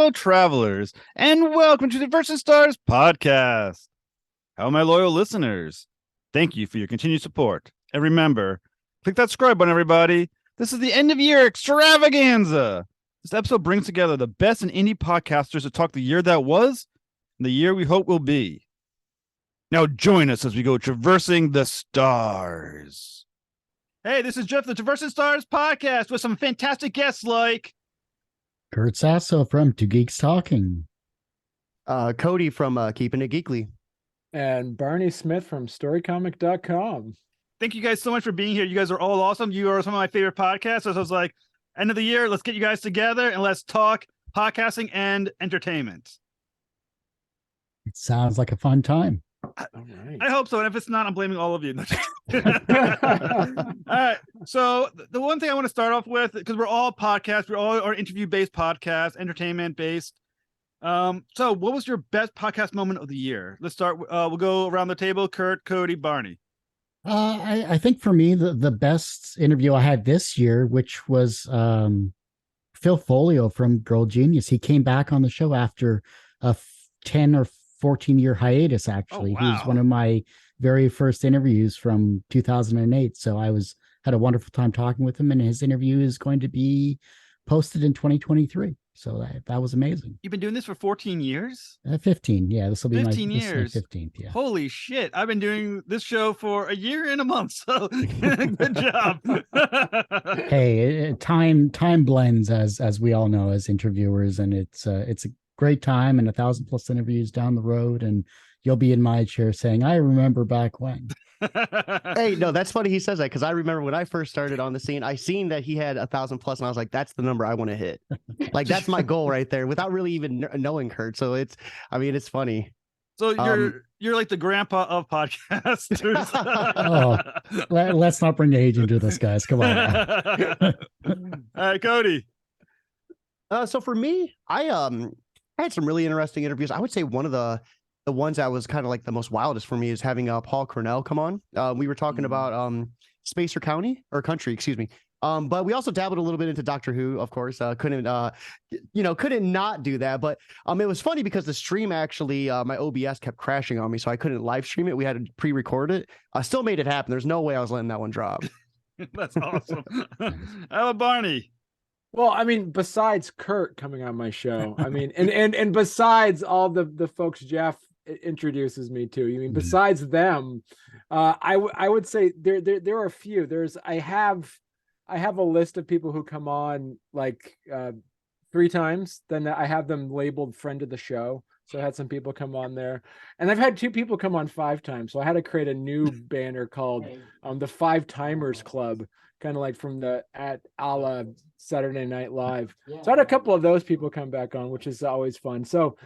fellow travelers, and welcome to the Versus Stars podcast. How my loyal listeners, thank you for your continued support. And remember, click that subscribe button, everybody. This is the end of year extravaganza. This episode brings together the best in indie podcasters to talk the year that was and the year we hope will be. Now join us as we go traversing the stars. Hey, this is Jeff, the Traversing Stars podcast, with some fantastic guests like Kurt Sasso from Geeks Talking. Cody from Keeping It Geekly. And Barney Smith from Storycomic.com. Thank you guys so much for being here. You guys are all awesome. You are some of my favorite podcasts. So I was like, end of the year, let's get you guys together and let's talk podcasting and entertainment. It sounds like a fun time. All right. I hope so. And if it's not, I'm blaming all of you. All right. So the one thing I want to start off with, because we're all podcasts, we're all are interview-based podcasts, entertainment-based. So what was your best podcast moment of the year? Let's start. We'll go around the table. Kurt, Cody, Barney. I think for me, the best interview I had this year, which was Phil Folio from Girl Genius. He came back on the show after a 10 or 14-year hiatus, actually. Oh, wow. He was one of my very first interviews from 2008. So I had a wonderful time talking with him, and his interview is going to be posted in 2023. So that was amazing. You've been doing this for 14 years? 15. Yeah, this will be 15 years. 15th. Yeah. Holy shit. I've been doing this show for a year and a month. So good job. Hey, time blends, as we all know, as interviewers, and it's a great time and 1,000+ interviews down the road, and you'll be in my chair saying, I remember back when. Hey, no, that's funny he says that, because I remember when I first started on the scene, I seen that he had 1,000+, and I was like, that's the number I want to hit. Like, that's my goal right there, without really even knowing Kurt. So it's funny. So you're like the grandpa of podcasters. Let's not bring age into this, guys. Come on. All right, Cody. So for me, I had some really interesting interviews. I would say one of the ones that was kind of like the most wildest for me is having Paul Cornell come on. We were talking about Spacer Country, excuse me. But we also dabbled a little bit into Doctor Who, of course. Couldn't not do that. But it was funny because the stream actually, my OBS kept crashing on me, so I couldn't live stream it. We had to pre-record it. I still made it happen. There's no way I was letting that one drop. That's awesome. How about Barney? Well, I mean, besides Kurt coming on my show, I mean, and besides all the folks Jeff introduces me to, I mean, besides them, I would say there are a few. I have a list of people who come on like 3 times. Then I have them labeled friend of the show. So I had some people come on there, and I've had 2 people come on 5 times. So I had to create a new banner called the 5 Timers Club, kind of like from a la Saturday Night Live. So I had a couple of those people come back on, which is always fun. So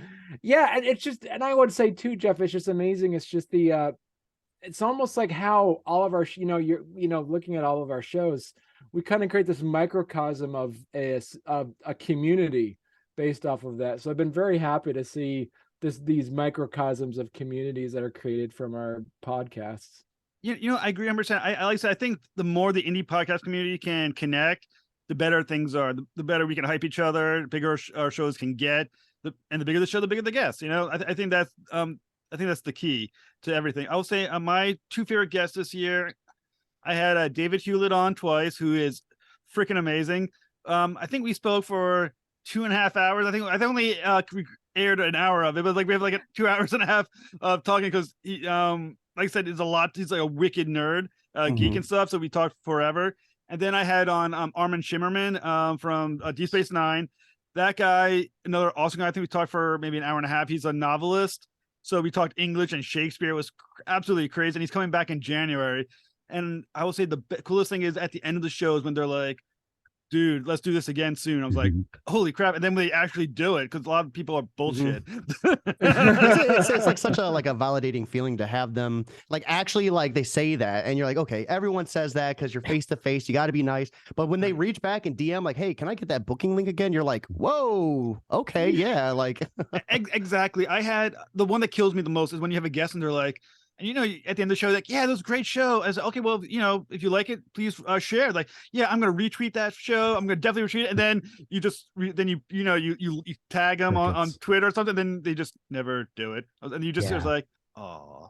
yeah, and it's just, and I would say too, Jeff, it's just amazing. It's just it's almost like how all of our, you're looking at all of our shows, we kind of create this microcosm of a community based off of that. So I've been very happy to see these microcosms of communities that are created from our podcasts. I agree 100%. I I think the more the indie podcast community can connect, the better things are. The better we can hype each other, the bigger our shows can get, and the bigger the show, the bigger the guests. I think that's the key to everything. I will say my 2 favorite guests this year, I had David Hewlett on twice, who is freaking amazing. I think we spoke for 2.5 hours. I think only aired an hour of it, but like we have like 2 hours and a half of talking, because he like I said, it's a lot. He's like a wicked nerd, geek and stuff. So we talked forever. And then I had on Armin Shimmerman from Deep Space Nine. That guy, another awesome guy. I think we talked for maybe an hour and a half. He's a novelist. So we talked English and Shakespeare. It was absolutely crazy. And he's coming back in January. And I will say the coolest thing is at the end of the show is when they're like, dude, let's do this again soon. I was like, holy crap. And then when they actually do it, because a lot of people are bullshit. It's like such a validating feeling to have them like actually like they say that, and you're like, okay, everyone says that because you're face to face, you got to be nice. But when they reach back and DM like, hey, can I get that booking link again? You're like, whoa, okay, yeah, like exactly. I had the one that kills me the most is when you have a guest and they're like, And at the end of the show, like, yeah, that was a great show. I was like, okay, well, if you like it, please share. Like, yeah, I'm gonna retweet that show. I'm gonna definitely retweet it. And then you just you tag them on Twitter or something. Then they just never do it. And you just was like, oh.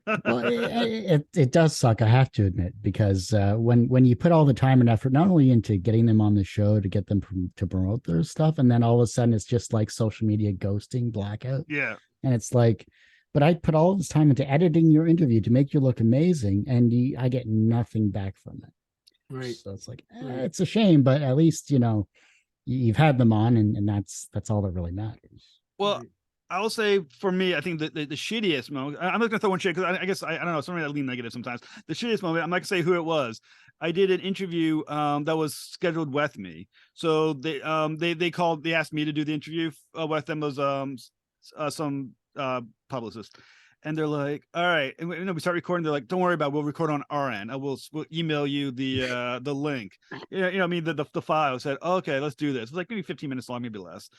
Well, it does suck, I have to admit, because when you put all the time and effort not only into getting them on the show to get them to promote their stuff, and then all of a sudden it's just like social media ghosting, blackout. Yeah. And it's like, but I put all this time into editing your interview to make you look amazing, and I get nothing back from it. Right. So it's like, it's a shame, but at least, you've had them on, and that's all that really matters. Well, Right. I will say for me, I think the shittiest moment, I'm not going to throw one shit because I guess I don't know, somebody that lean negative sometimes. The shittiest moment, I'm not going to say who it was. I did an interview that was scheduled with me. So they asked me to do the interview with them. Was some publicist. And they're like, all right. And we start recording. They're like, don't worry about it. We'll record on our end. We'll email you the link. The file. I said, okay, let's do this. It was like maybe 15 minutes long, maybe less.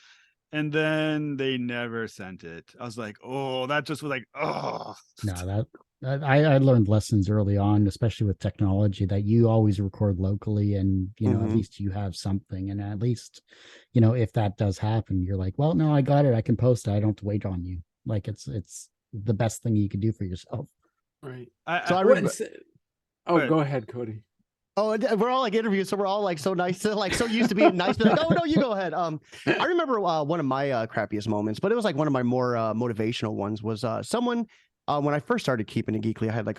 And then they never sent it. I was like, oh, that just was like, oh. No, I learned lessons early on, especially with technology, that you always record locally, and at least you have something. And at least, if that does happen, you're like, well, no, I got it. I can post it. I don't have to wait on you. Like it's the best thing you can do for yourself. Right. So I remember. Go ahead, Cody. Oh, we're all like interviewed, so we're all like so nice, like so used to being nice. Like, oh no, you go ahead. I remember one of my crappiest moments, but it was like one of my more motivational ones. Was someone when I first started keeping it Geekly, I had like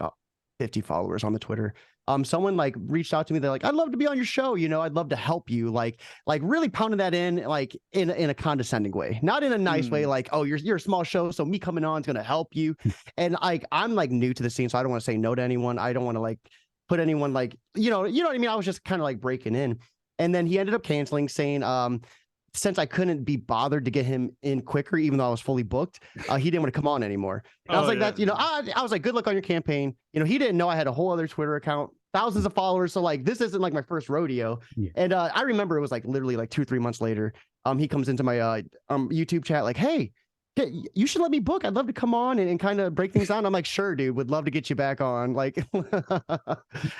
50 followers on the Twitter. Someone like reached out to me. They're like, "I'd love to be on your show. I'd love to help you." Like really pounding that in, like in a condescending way, not in a nice way. Like, "Oh, you're a small show, so me coming on is gonna help you." And I'm like new to the scene, so I don't want to say no to anyone. I don't want to like put anyone like, you know what I mean? I was just kind of like breaking in. And then he ended up canceling, saying, since I couldn't be bothered to get him in quicker, even though I was fully booked, he didn't want to come on anymore. And I was like, that, I was like, good luck on your campaign. He didn't know I had a whole other Twitter account, thousands of followers. So like, this isn't like my first rodeo. Yeah. And I remember it was like literally like 2-3 months later. He comes into my YouTube chat like, hey, you should let me book. I'd love to come on and kind of break things down. I'm like, sure, dude, would love to get you back on. Like,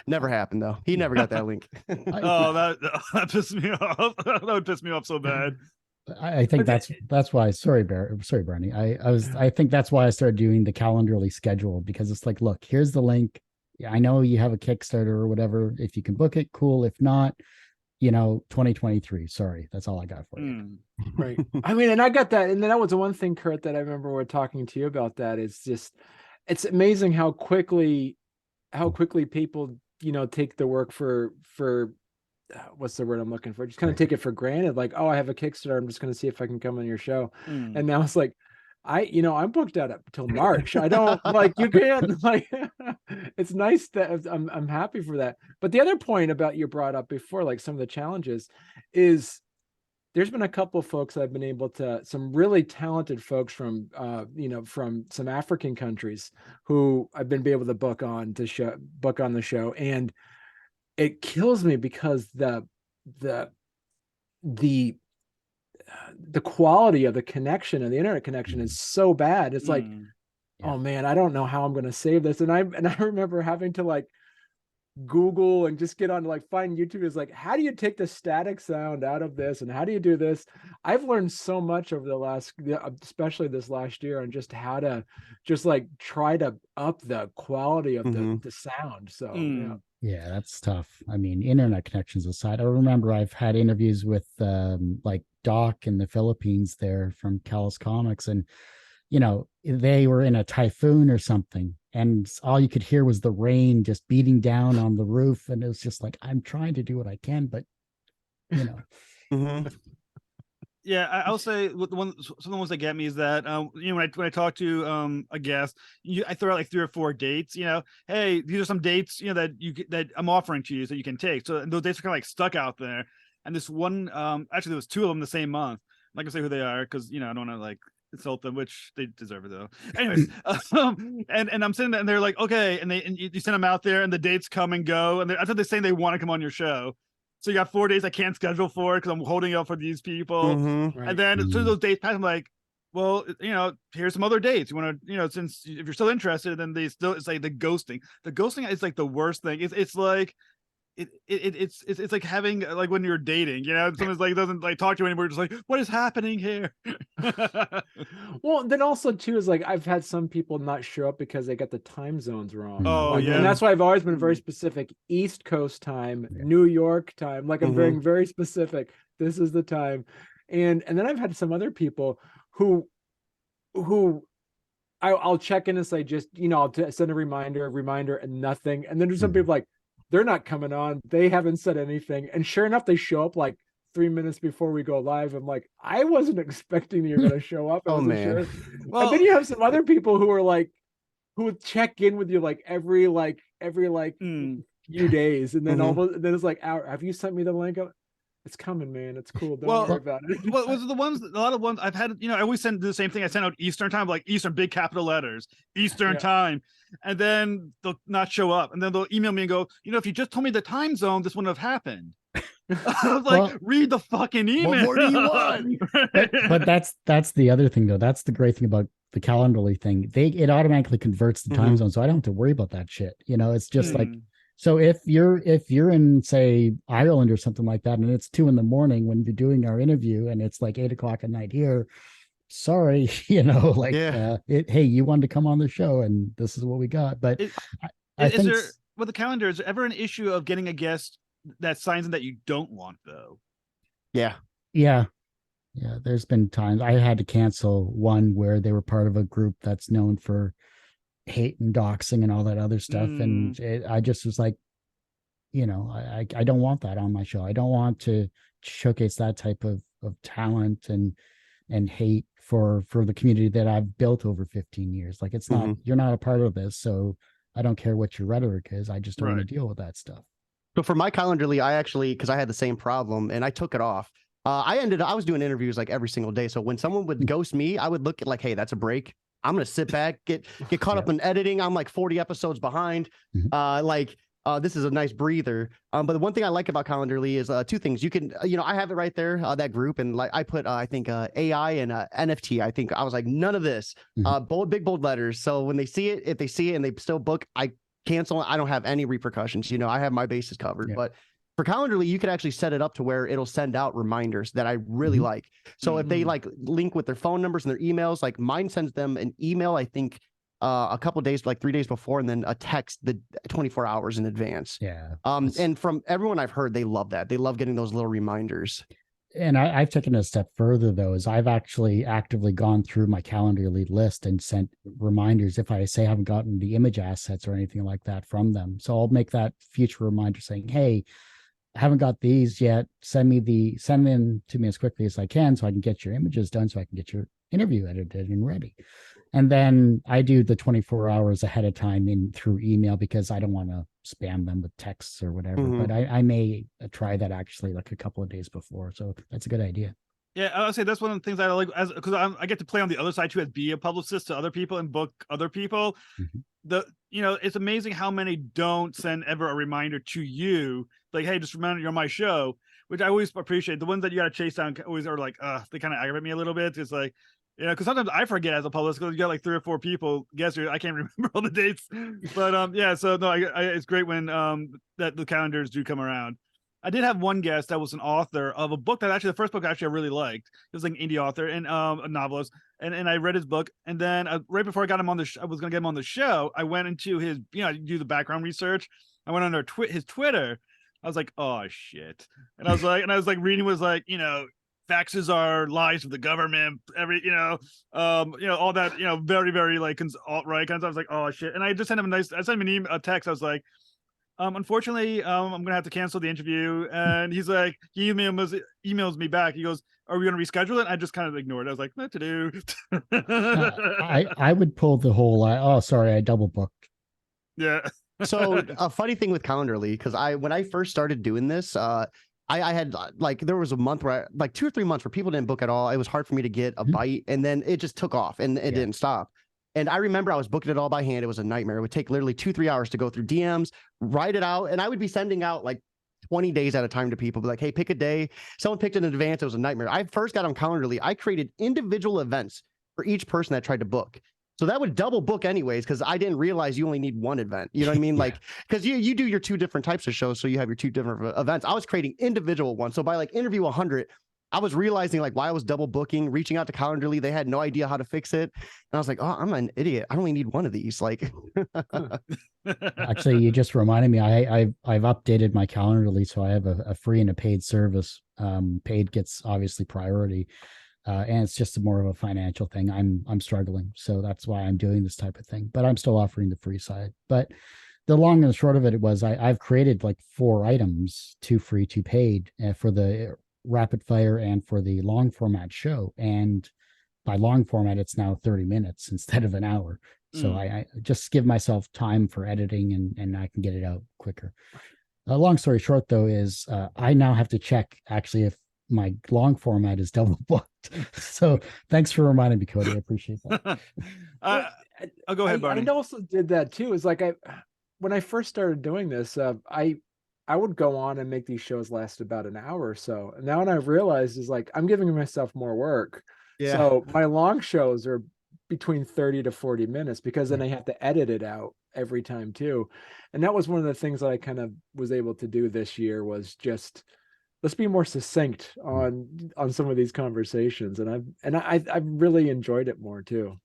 never happened though. He never got that link. Oh, that pissed me off. That would piss me off so bad. I think that's why. Sorry, Barney. I think that's why I started doing the calendarly schedule, because it's like, look, here's the link. I know you have a Kickstarter or whatever. If you can book it, cool. If not, 2023. Sorry, that's all I got for you. Right. I mean, and I got that. And then that was the one thing, Kurt, that I remember we're talking to you about. That is just, it's amazing how quickly people, take the work for what's the word I'm looking for? Just kind of take it for granted. Like, oh, I have a Kickstarter. I'm just going to see if I can come on your show. And now it's like, I'm booked out up till March. I don't like, you can't like, it's nice that I'm happy for that. But the other point about you brought up before, like some of the challenges, is there's been a couple of folks I've been able to, some really talented folks from, from some African countries who I've been able to book on the show. And it kills me because the quality of the connection and the internet connection is so bad. It's like, oh man, I don't know how I'm going to save this. And I remember having to like Google and just get on to like find YouTube is like, how do you take the static sound out of this? And how do you do this? I've learned so much over the last, especially this last year, on just how to just like try to up the quality of the sound. So yeah, that's tough. I mean, internet connections aside, I remember I've had interviews with like Doc in the Philippines there from Callus Comics, and they were in a typhoon or something, and all you could hear was the rain just beating down on the roof, and it was just like, I'm trying to do what I can, but Yeah, I'll say some of the ones that get me is that when I talk to a guest, I throw out like 3 or 4 dates. Hey, these are some dates that I'm offering to you so you can take. So those dates are kind of like stuck out there. And this one, actually, there was 2 of them the same month. I'm not gonna say who they are because I don't want to like insult them, which they deserve it though. Anyways, and I'm sitting there and they're like, okay, and you send them out there and the dates come and go, and I thought they're saying they want to come on your show. So you got 4 days I can't schedule for it because I'm holding up for these people. Right. And then through those dates pass, I'm like, well, here's some other dates. You want to, since if you're still interested, then it's like the ghosting. The ghosting is like the worst thing. It's like it's like having like when you're dating, someone's like doesn't like talk to you anymore, just like, what is happening here? Well, then also too is like I've had some people not show up because they got the time zones wrong. Oh, yeah. And that's why I've always been very specific. East Coast time, New York time. Like I'm very, very specific. This is the time. And then I've had some other people who I'll check in and say, just, I'll send a reminder and nothing. And then there's some people like, they're not coming on. They haven't said anything. And sure enough, they show up like 3 minutes before we go live. I'm like, I wasn't expecting you're going to show up. Oh, man. Sure. Well, and then you have some other people who are like, who would check in with you like every few days. And then then it's like, have you sent me the link? It's coming, man. It's cool. Don't worry about it. Well, was the ones, a lot of ones I've had, I always send the same thing. I send out Eastern time, like Eastern, big capital letters, Eastern time. And then they'll not show up. And then they'll email me and go, if you just told me the time zone, this wouldn't have happened. I was like, read the fucking email. What more do you want? but that's the other thing, though. That's the great thing about the Calendly thing. It automatically converts the time zone, so I don't have to worry about that shit. It's just like, so if you're in, say, Ireland or something like that, and it's 2 a.m. when you're doing our interview, and it's like 8 o'clock at night here, sorry, hey, you wanted to come on the show, and this is what we got. But I think with the calendar, is there ever an issue of getting a guest that signs in that you don't want, though? Yeah. There's been times I had to cancel one where they were part of a group that's known for hate and doxing and all that other stuff, and I just was like, I don't want that on my show. I don't want to showcase that type of talent and hate for the community that I've built over 15 years. Like, it's not, you're not a part of this, so I don't care what your rhetoric is. I just don't want to deal with that stuff. So for my Calendly, I actually, because I had the same problem and I took it off. I was doing interviews like every single day. So when someone would ghost me, I would look at like, hey, that's a break. I'm going to sit back, get caught up in editing. I'm like 40 episodes behind. This is a nice breather. But the one thing I like about Calendly is 2 things. You can, I have it right there, that group. And like I put, I think AI and NFT. I think I was like, none of this, big bold letters. So when they see it, if they see it and they still book, I cancel. I don't have any repercussions. I have my bases covered. But for Calendly, you could actually set it up to where it'll send out reminders that I really like. So if they like link with their phone numbers and their emails, like mine sends them an email, I think a couple of days, like 3 days before, and then a text the 24 hours in advance. And from everyone I've heard, they love that. They love getting those little reminders. And I've taken it a step further, though, is I've actually actively gone through my Calendly list and sent reminders if I say I haven't gotten the image assets or anything like that from them. So I'll make that future reminder saying, hey, I haven't got these yet. Send them to me as quickly as I can so I can get your images done, so I can get your interview edited and ready. And then I do the 24 hours ahead of time through email, because I don't want to spam them with texts or whatever. But I may try that actually like a couple of days before. So that's a good idea. Yeah, I would say that's one of the things I like, because I get to play on the other side too, as be a publicist to other people and book other people. It's amazing how many don't send ever a reminder to you, like, hey, just remember you're on my show, which I always appreciate. The ones that you got to chase down always are like, they kind of aggravate me a little bit. It's like, because sometimes I forget as a publicist, because you got like 3 or 4 people. Guess I can't remember all the dates, but so no, it's great when that the calendars do come around. I did have one guest that was an author of a book that actually, the first book actually I really liked. It was like an indie author and a novelist, and I read his book, and then right before I got him on I was gonna get him on the show. I went into his, I do the background research. I went under his Twitter. I was like, oh shit, and I was like reading was like, faxes are lies of the government, all that, very, very like alt-right kinds. I was like, oh shit. And I just sent him a text. I was like, unfortunately, I'm gonna have to cancel the interview. And he's like, he emails me back. He goes, are we gonna reschedule it? I just kind of ignored it. I was like, what to do? I would pull the whole, oh, sorry, I double booked. Yeah. So a funny thing with Calendly, because when I first started doing this, I had like, there was a month where like 2 or 3 months where people didn't book at all. It was hard for me to get a bite, and then it just took off and it didn't stop. And I remember I was booking it all by hand. It was a nightmare. It would take literally 2-3 hours to go through DMs, write it out. And I would be sending out like 20 days at a time to people, be like, hey, pick a day. Someone picked it in advance. It was a nightmare. I first got on Calendly. I created individual events for each person that tried to book. So that would double book anyways, because I didn't realize you only need one event. You know what I mean? Like, because you do your 2 different types of shows, so you have your 2 different events. I was creating individual ones. So by like interview 100, I was realizing like why I was double booking, reaching out to Calendarly. They had no idea how to fix it. And I was like, oh, I'm an idiot. I only need one of these. Like, Actually, you just reminded me. I've updated my Calendarly, so I have a free and a paid service. Paid gets obviously priority, and it's just more of a financial thing. I'm struggling, so that's why I'm doing this type of thing. But I'm still offering the free side. But the long and the short of it was I've created like 4 items, 2 free, 2 paid, for the rapid fire and for the long format show. And by long format, it's now 30 minutes instead of an hour. So I just give myself time for editing and I can get it out quicker. Long story short, though, is I now have to check actually if my long format is double booked. So thanks for reminding me, Cody. I appreciate that. I'll go ahead, Barney. I also did that too. It's like when I first started doing this, I would go on and make these shows last about an hour or so. And now what I've realized is like I'm giving myself more work. yeah. So my long shows are between 30 to 40 minutes because then I have to edit it out every time too. And that was one of the things that I kind of was able to do this year was just let's be more succinct on some of these conversations. And I've really enjoyed it more too.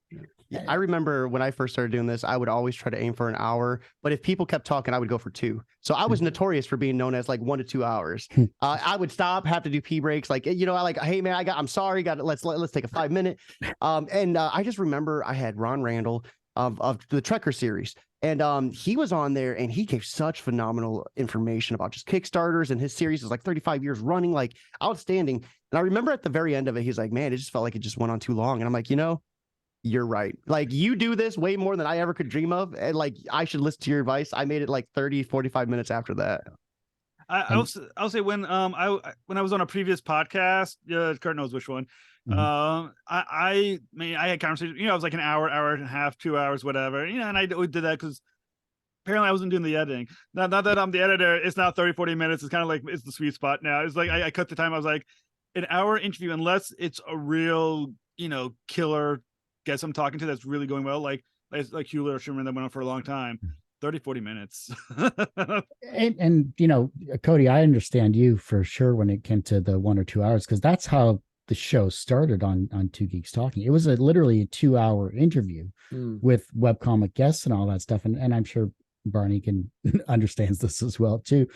Yeah, I remember when I first started doing this, I would always try to aim for an hour, but if people kept talking, I would go for 2. So I was notorious for being known as like 1 to 2 hours. I would stop, have to do pee breaks. Like, you know, I like, hey man, I'm sorry. Let's take a 5-minute. I just remember I had Ron Randall of the Trekker series. And he was on there and he gave such phenomenal information about just Kickstarters, and his series is like 35 years running, like outstanding. And I remember at the very end of it, he's like, man, it just felt like it just went on too long. And I'm like, you know, you're right. Like you do this way more than I ever could dream of. And like, I should listen to your advice. I made it like 30, 45 minutes after that. I'll say when I was on a previous podcast, Kurt knows which one. I mean, I had conversations, you know, I was like an hour and a half, 2 hours, whatever, you know, and I did that because apparently I wasn't doing the editing. Not that I'm the editor. It's now 30, 40 minutes. It's kind of like, it's the sweet spot now. It's like, I cut the time. I was like, an hour interview, unless it's a real, you know, killer guest I'm talking to that's really going well, like Hewlett or Schumann that went on for a long time. 30, 40 minutes. and you know, Cody, I understand you for sure when it came to the 1 or 2 hours, because that's how the show started on Two Geeks Talking. It was literally a 2-hour interview with webcomic guests and all that stuff. And I'm sure Barney can understands this as well too.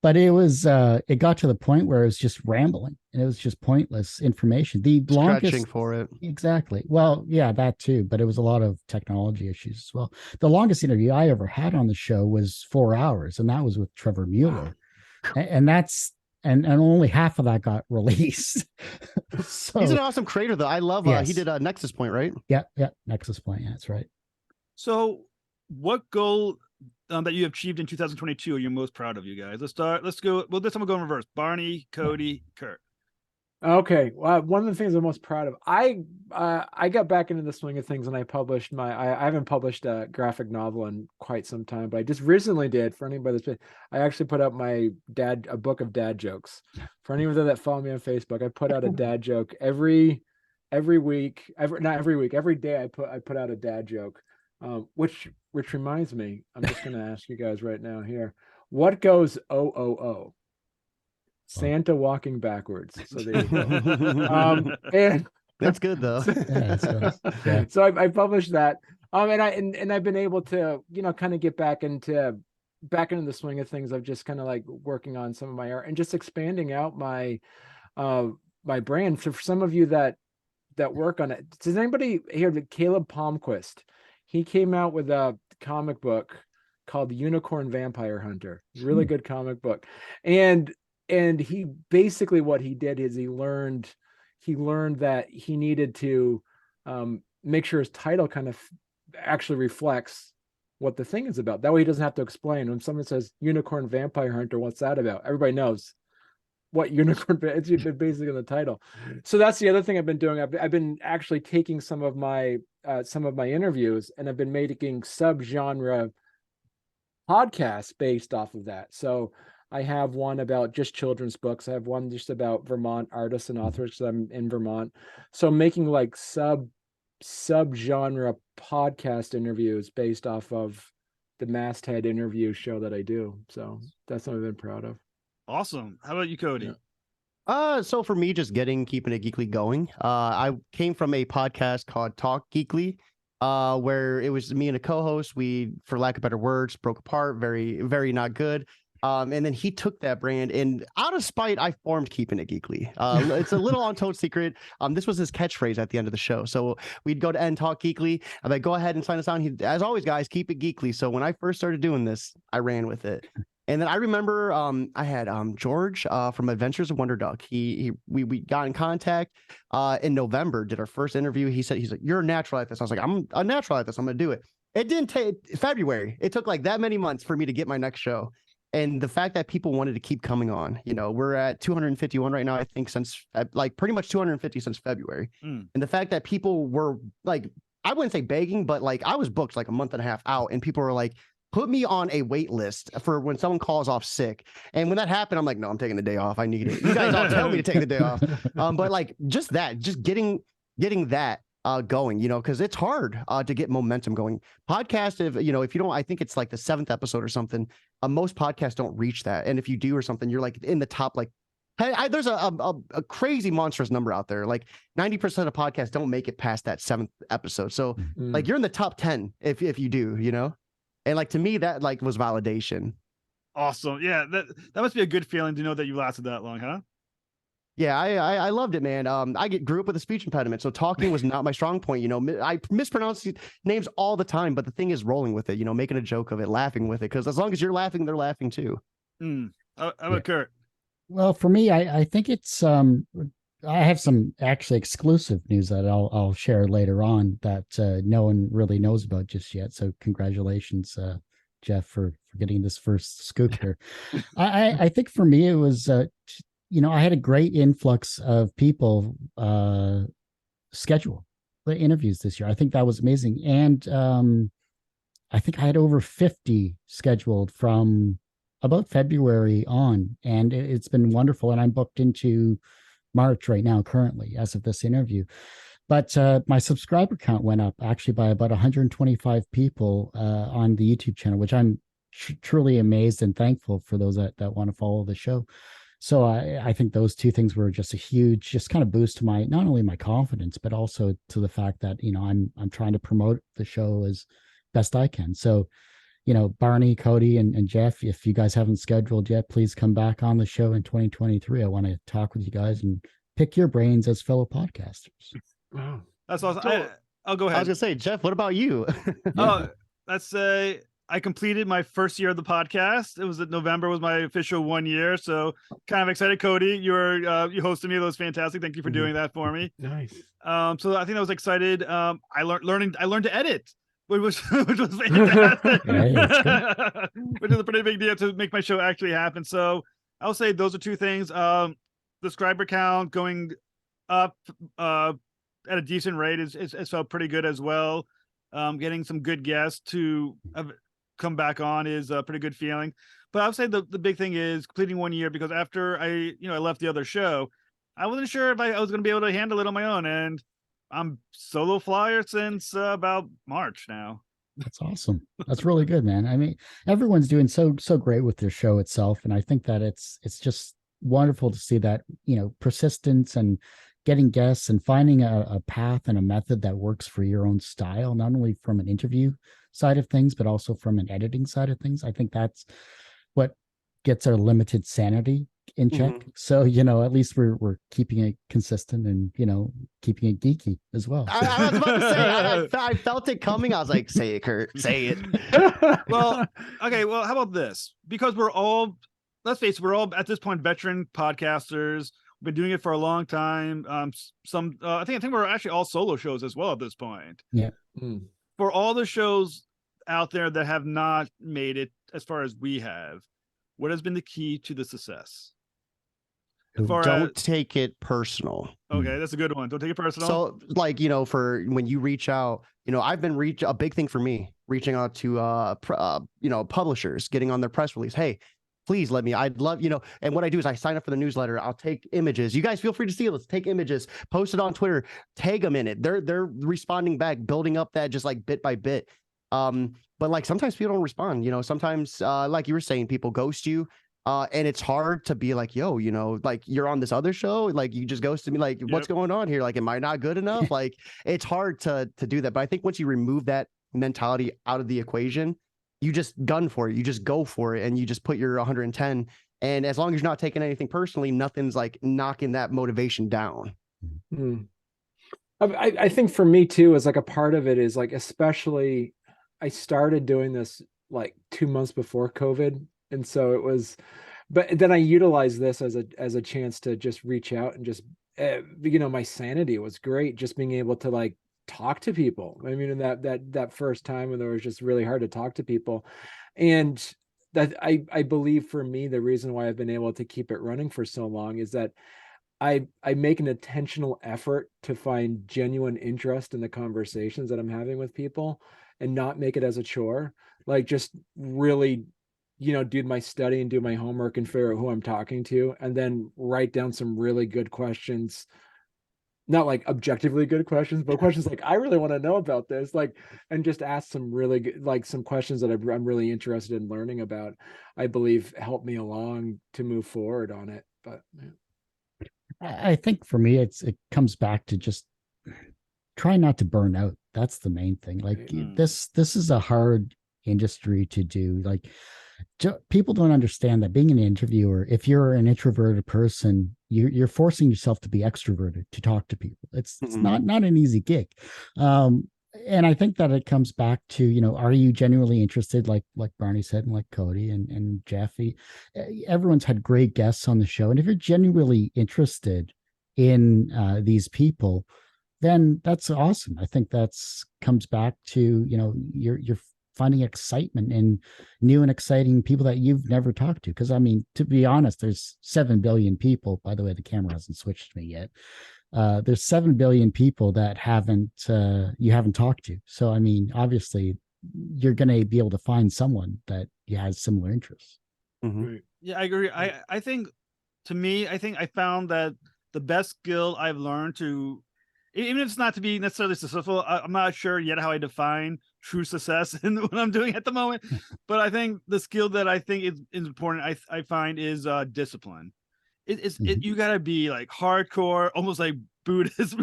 But it was it got to the point where it was just rambling and it was just pointless information. The longest Stretching for it. Exactly. Well, yeah, that too, but it was a lot of technology issues as well. The longest interview I ever had on the show was 4 hours, and that was with Trevor Mueller. And that's and only half of that got released. So he's an awesome creator though. I love he did Nexus Point, right? Yeah, Nexus Point, that's right. So what goal that you achieved in 2022 are you most proud of, you guys? Let's go. Well, this time we'll go in reverse. Barney, Cody, Kurt. Okay. Well, one of the things I'm most proud of, I got back into the swing of things and I published I haven't published a graphic novel in quite some time, but I just recently did. For anybody that's been, I actually put out a book of dad jokes. For anyone that follow me on Facebook, I put out a dad joke every week, every day I put out a dad joke. Which reminds me, I'm just going to ask you guys right now here, what goes OOO? Santa walking backwards. So there you go. And that's good though. Yeah. So I published that. And I've been able to, you know, kind of get back into the swing of things. I've just kind of like working on some of my art and just expanding out my brand. So for some of you that work on it, does anybody hear that Caleb Palmquist? He came out with a comic book called The Unicorn Vampire Hunter. Really good comic book. And he basically, what he did is he learned that he needed to make sure his title kind of actually reflects what the thing is about. That way he doesn't have to explain. When someone says Unicorn Vampire Hunter, what's that about? Everybody knows what unicorn, it's basically in the title. So that's the other thing I've been doing. I've been actually taking some of my interviews and I've been making sub-genre podcasts based off of that. So I have one about just children's books. I have one just about Vermont artists and authors because I'm in Vermont. So I'm making like sub subgenre podcast interviews based off of the masthead interview show that I do. So that's something I've been proud of. Awesome. How about you, Cody? Yeah. So for me, just keeping it geekly going. I came from a podcast called Talk Geekly, where it was me and a co-host. We, for lack of better words, broke apart. Very, very not good. And then he took that brand, and out of spite, I formed Keeping It Geekly. It's a little untold secret. This was his catchphrase at the end of the show. So we'd go to end Talk Geekly. I'm like, go ahead and sign us on. He, as always, guys, keep it geekly. So when I first started doing this, I ran with it. And then I remember I had George from Adventures of Wonder Duck. We got in contact in November, did our first interview. He's like, you're a natural at this. I was like, I'm a natural at this. I'm going to do it. It didn't take February. It took like that many months for me to get my next show. And the fact that people wanted to keep coming on, we're at 251 right now, I think, since like pretty much 250 since February. And the fact that people were like, I wouldn't say begging, but like I was booked like a month and a half out, and people were like, put me on a wait list for when someone calls off sick. And when that happened, I'm like, no, I'm taking the day off. I need it. You guys all tell me to take the day off. But like just getting that going, because it's hard to get momentum going. Podcast, if you don't, I think it's like the 7th episode or something. Most podcasts don't reach that, and if you do or something, you're like in the top. Like, there's a crazy monstrous number out there. Like 90% of podcasts don't make it past that 7th episode. So like you're in the top 10 if you do, and like to me that like was validation. Awesome. Yeah, that must be a good feeling to know that you lasted that long, huh? Yeah, I loved it, man. I grew up with a speech impediment, so talking was not my strong point. I mispronounce names all the time, but the thing is rolling with it, making a joke of it, laughing with it, because as long as you're laughing, they're laughing too. How about Kurt? Well, for me, I think it's I have some actually exclusive news that I'll share later on that no one really knows about just yet. So congratulations, Jeff, for getting this first scoop here. I think for me it was I had a great influx of people schedule the interviews this year. I think that was amazing. And I think I had over 50 scheduled from about February on, and it's been wonderful. And I'm booked into March right now, currently, as of this interview. But my subscriber count went up actually by about 125 people on the YouTube channel, which I'm truly amazed and thankful for those that want to follow the show. So I think those two things were just a huge, just kind of boost to my, not only my confidence, but also to the fact that, I'm trying to promote the show as best I can. So, Barney, Cody, and Jeff, if you guys haven't scheduled yet, please come back on the show in 2023. I want to talk with you guys and pick your brains as fellow podcasters. Wow. That's awesome. I'll go ahead. I was gonna say, Jeff, what about you? Let's say I completed my first year of the podcast. It was November was my official 1 year. So kind of excited. Cody, you hosted me. That was fantastic. Thank you for doing that for me. Nice. So I think I was excited. I learned to edit, which was fantastic. Which is a pretty big deal to make my show actually happen. So I'll say those are two things. The subscriber count going up at a decent rate is felt pretty good as well. Getting some good guests to come back on is a pretty good feeling. But I would say the big thing is completing 1 year, because after I left the other show, I wasn't sure if I was going to be able to handle it on my own, and I'm solo flyer since about March now. That's awesome. That's really good, man. I mean, everyone's doing so great with their show itself, and I think that it's just wonderful to see that persistence and getting guests and finding a path and a method that works for your own style, not only from an interview side of things, but also from an editing side of things. I think that's what gets our limited sanity in check. So, at least we're keeping it consistent and, keeping it geeky as well. I was about to say, I felt it coming. I was like, say it, Kurt, say it. Well, okay. Well, how about this? Because let's face it, we're all at this point veteran podcasters. Been doing it for a long time. I think we're actually all solo shows as well at this point. Yeah. For all the shows out there that have not made it as far as we have, what has been the key to the success? Don't take it personal. Okay, that's a good one. Don't take it personal. So, like, for when you reach out, I've been a big thing for me, reaching out to publishers, getting on their press release. Hey, please let me. I'd love, and what I do is I sign up for the newsletter. I'll take images. You guys feel free to steal it. Take images, post it on Twitter, tag them in it. They're responding back, building up that just like bit by bit. But like sometimes people don't respond, sometimes like you were saying, people ghost you. And it's hard to be like, yo, like you're on this other show, like you just ghosted me, like what's going on here? Like, am I not good enough? Like it's hard to do that. But I think once you remove that mentality out of the equation, you just gun for it, you just go for it, and you just put your 110. And as long as you're not taking anything personally, nothing's like knocking that motivation down. I think for me too, is like a part of it is like, especially I started doing this like 2 months before COVID. And so it was, but then I utilized this as a chance to just reach out and just, my sanity was great. Just being able to like talk to people. I mean, in that first time when it was just really hard to talk to people. And that I believe for me, the reason why I've been able to keep it running for so long is that I make an intentional effort to find genuine interest in the conversations that I'm having with people and not make it as a chore. Like just really, do my study and do my homework and figure out who I'm talking to, and then write down some really good questions, not like objectively good questions, but questions like, I really want to know about this, like, and just ask some really good, like some questions that I'm really interested in learning about, I believe helped me along to move forward on it. But I think for me, it comes back to just try not to burn out. That's the main thing. Like this is a hard industry to do. Like people don't understand that being an interviewer, if you're an introverted person, you're forcing yourself to be extroverted to talk to people. It's not an easy gig. And I think that it comes back to, are you genuinely interested? Like Barney said, and like Cody and Jeffy, everyone's had great guests on the show. And if you're genuinely interested in these people, then that's awesome. I think that's comes back to, you're finding excitement in new and exciting people that you've never talked to. Because I mean, to be honest, there's 7 billion people. By the way, the camera hasn't switched to me yet. There's 7 billion people that you haven't talked to. So I mean, obviously, you're going to be able to find someone that has similar interests. Yeah, I agree. I think, to me, I think I found that the best skill I've learned to, even if it's not to be necessarily successful, I'm not sure yet how I define true success in what I'm doing at the moment. But I think the skill that I think is important, I find, is discipline. You gotta be like hardcore, almost like Buddhist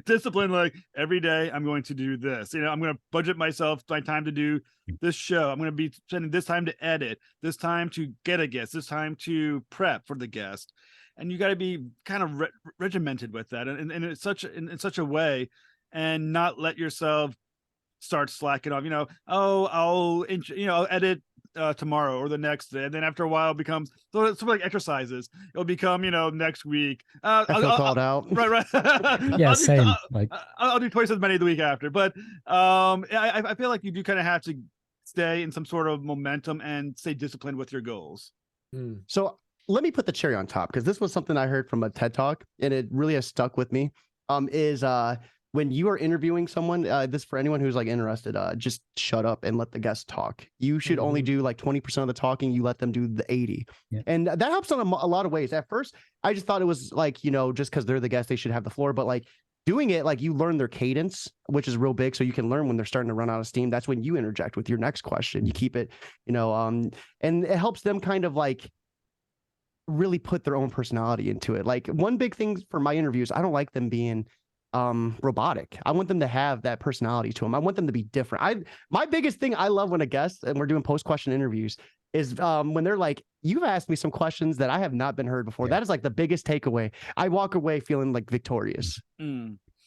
discipline. Like every day I'm going to do this. I'm going to budget myself my time to do this show. I'm going to be spending this time to edit, this time to get a guest, this time to prep for the guest. And you got to be kind of regimented with that, and in such a way, and not let yourself start slacking off. I'll edit tomorrow or the next day, and then after a while it becomes sort of like exercises. It'll become next week. I feel called out. Right. Yeah, same. I'll do twice as many the week after. But I feel like you do kind of have to stay in some sort of momentum and stay disciplined with your goals. So let me put the cherry on top, because this was something I heard from a TED Talk, and it really has stuck with me. Is when you are interviewing someone, this for anyone who's like interested, just shut up and let the guest talk. You should only do like 20% of the talking. You let them do the 80. Yeah. And that helps on a lot of ways. At first, I just thought it was like, just because they're the guest, they should have the floor. But like doing it, like you learn their cadence, which is real big. So you can learn when they're starting to run out of steam. That's when you interject with your next question. You keep it, and it helps them kind of like really put their own personality into it. Like one big thing for my interviews, I don't like them being robotic. I want them to have that personality to them. I want them to be different. My biggest thing I love when a guest, and we're doing post-question interviews, is when they're like, you've asked me some questions that I have not been heard before. Yeah. That is like the biggest takeaway. I walk away feeling like victorious.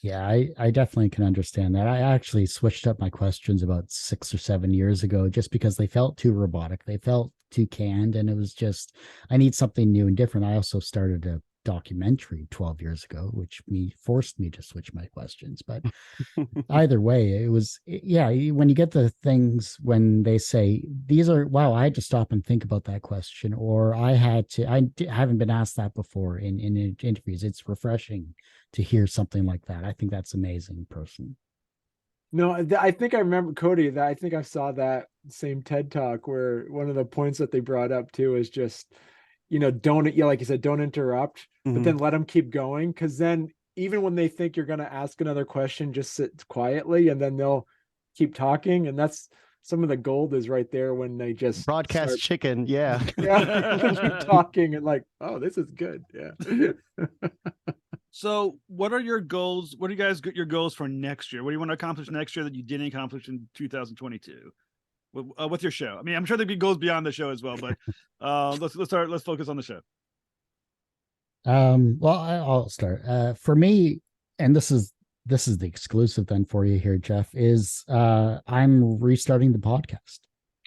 Yeah, I definitely can understand that. I actually switched up my questions about 6 or 7 years ago just because they felt too robotic. They felt too canned, and it was just, I need something new and different. I also started a documentary 12 years ago, which forced me to switch my questions. But either way, it was, when you get the things when they say, these are, wow, I had to stop and think about that question, or I haven't been asked that before in interviews. It's refreshing to hear something like that. I think that's amazing, personally. No, I think I remember Cody. That I think I saw that same TED talk where one of the points that they brought up too is just, don't, like you said, don't interrupt, but Mhm. then let them keep going. Because then even when they think you're going to ask another question, just sit quietly, and then they'll keep talking. And that's some of the gold is right there when they just Broadcast start. chicken, yeah. Yeah, they keep talking and like, oh, this is good. Yeah. So, what are your goals? What do you guys your goals for next year? What do you want to accomplish next year that you didn't accomplish in 2022? With your show? I mean, I'm sure there'd be goals beyond the show as well, but let's focus on the show. Well, I'll start. For me, and this is the exclusive then for you here, Jeff, is I'm restarting the podcast.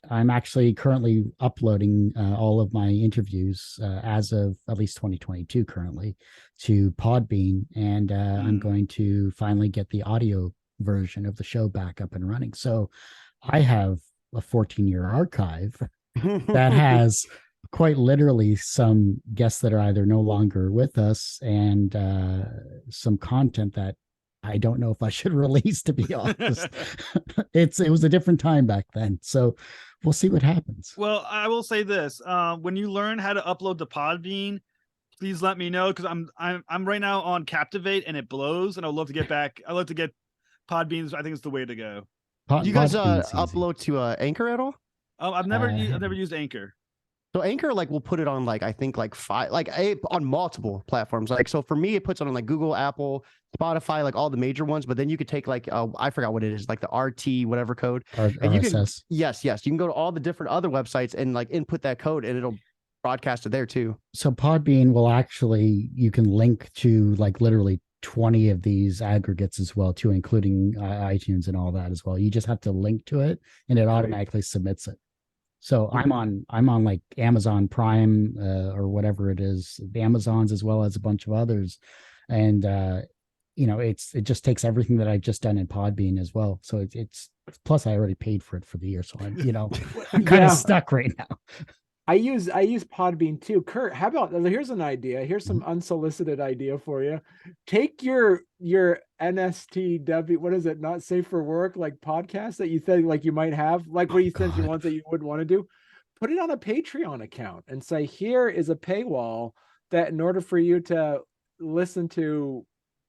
I'm actually currently uploading all of my interviews as of at least 2022 currently to Podbean, and I'm going to finally get the audio version of the show back up and running. So I have a 14-year archive that has quite literally some guests that are either no longer with us and some content that I don't know if I should release, to be honest. It was a different time back then. So we'll see what happens. Well, I will say this. When you learn how to upload to Podbean, please let me know, because I'm right now on Captivate and it blows, and I'd love to get back. I'd love to get Podbeans. I think it's the way to go. Do you guys Podbean's easy. upload to Anchor at all? I've never used Anchor. So Anchor, like, will put it on, like, I think like on multiple platforms. Like, so for me, it puts it on like Google, Apple, Spotify, like all the major ones. But then you could take like I forgot what it is, like the RT whatever code, and you can RSS. yes, you can go to all the different other websites and like input that code, and it'll broadcast it there too. So Podbean will actually, you can link to like literally 20 of these aggregates as well too, including iTunes and all that as well. You just have to link to it, and it automatically submits it. So I'm on like Amazon Prime or whatever it is, the Amazons, as well as a bunch of others, and it just takes everything that I've just done in Podbean as well. So it's plus I already paid for it for the year, so I'm kind of stuck right now. I use Podbean too. Kurt, how about, here's an idea. Here's some unsolicited idea for you. Take your NSTW, what is it, not safe for work, like podcast that you think like you might have, like what you think you want that you would want to do. Put it on a Patreon account and say, here is a paywall that in order for you to listen to